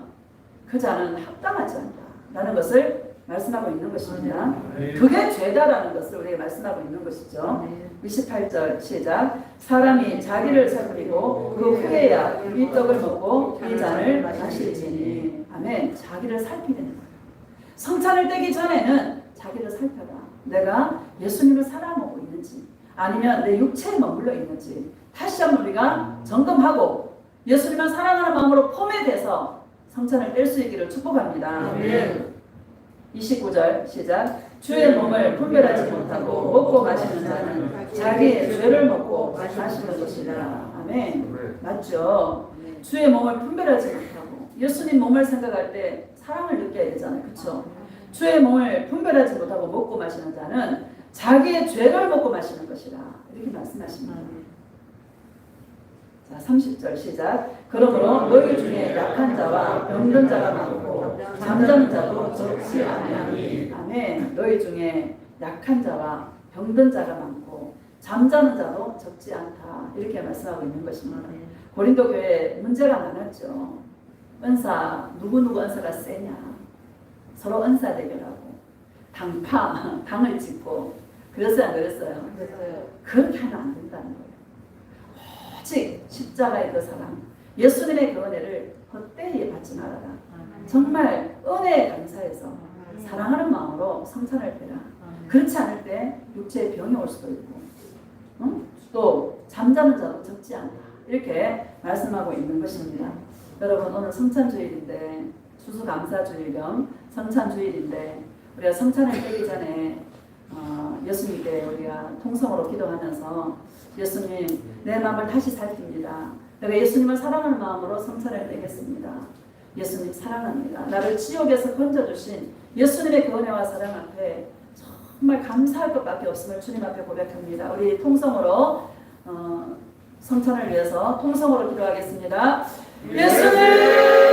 그 자는 합당하지 않다 라는 것을 말씀하고 있는 것입니다. 그게 죄다라는 것을 우리가 말씀하고 있는 것이죠. 28절 시작. 사람이 자기를 살피고 그 후에야 이 떡을 먹고 이 잔을 마실지니. 아멘. 자기를 살피는 거예요. 성찬을 떼기 전에는 자기를 살펴라. 내가 예수님을 사랑하고 있는지 아니면 내 육체에 머물러 있는지 다시 한번 우리가 점검하고 예수님을 사랑하는 마음으로 포맷돼서 성찬을 뗄 수 있기를 축복합니다. 29절 시작. 주의 몸을 분별하지 못하고 먹고 마시는 자는 자기의 죄를 먹고 마시는 것이라. 아멘. 맞죠? 주의 몸을 분별하지 못하고 예수님 몸을 생각할 때 사랑을 느껴야 되잖아요. 그렇죠? 주의 몸을 분별하지 못하고 먹고 마시는 자는 자기의 죄를 먹고 마시는 것이라. 이렇게 말씀하십니다. 자, 30절 시작. 그러므로 너희 중에 약한 자와 병든 자가 많고 잠자는 자도 적지 아니하니. 아멘. 너희 중에 약한 자와 병든 자가 많고 잠자는 자도 적지 않다. 이렇게 말씀하고 있는 것입니다. 고린도 교회에 문제가 많았죠. 은사, 누구누구 은사가 세냐. 서로 은사 대결하고 당을 찍고 그랬어요, 안 그랬어요? 그렇게 하면 안 된다는 거예요. 오직 십자가의 그 사랑, 예수님의 그 은혜를 헛되이 받지 말아라. 정말 은혜에 감사해서 사랑하는 마음으로 성찬을 펴라. 그렇지 않을 때 육체에 병이 올 수도 있고 또 잠자는 자도 적지 않다. 이렇게 말씀하고 있는 것입니다. 여러분, 오늘 성찬주일인데 추수감사주일 겸 성찬주일인데 우리가 성찬을 떼기 전에 예수님께 우리가 통성으로 기도하면서 예수님, 내 마음을 다시 살핍니다. 내가 예수님을 사랑하는 마음으로 성찬을 떼겠습니다. 예수님 사랑합니다. 나를 지옥에서 건져주신 예수님의 그 은혜와 사랑 앞에 정말 감사할 것밖에 없음을 주님 앞에 고백합니다. 우리 통성으로 성찬을 위해서 통성으로 기도하겠습니다. 예수님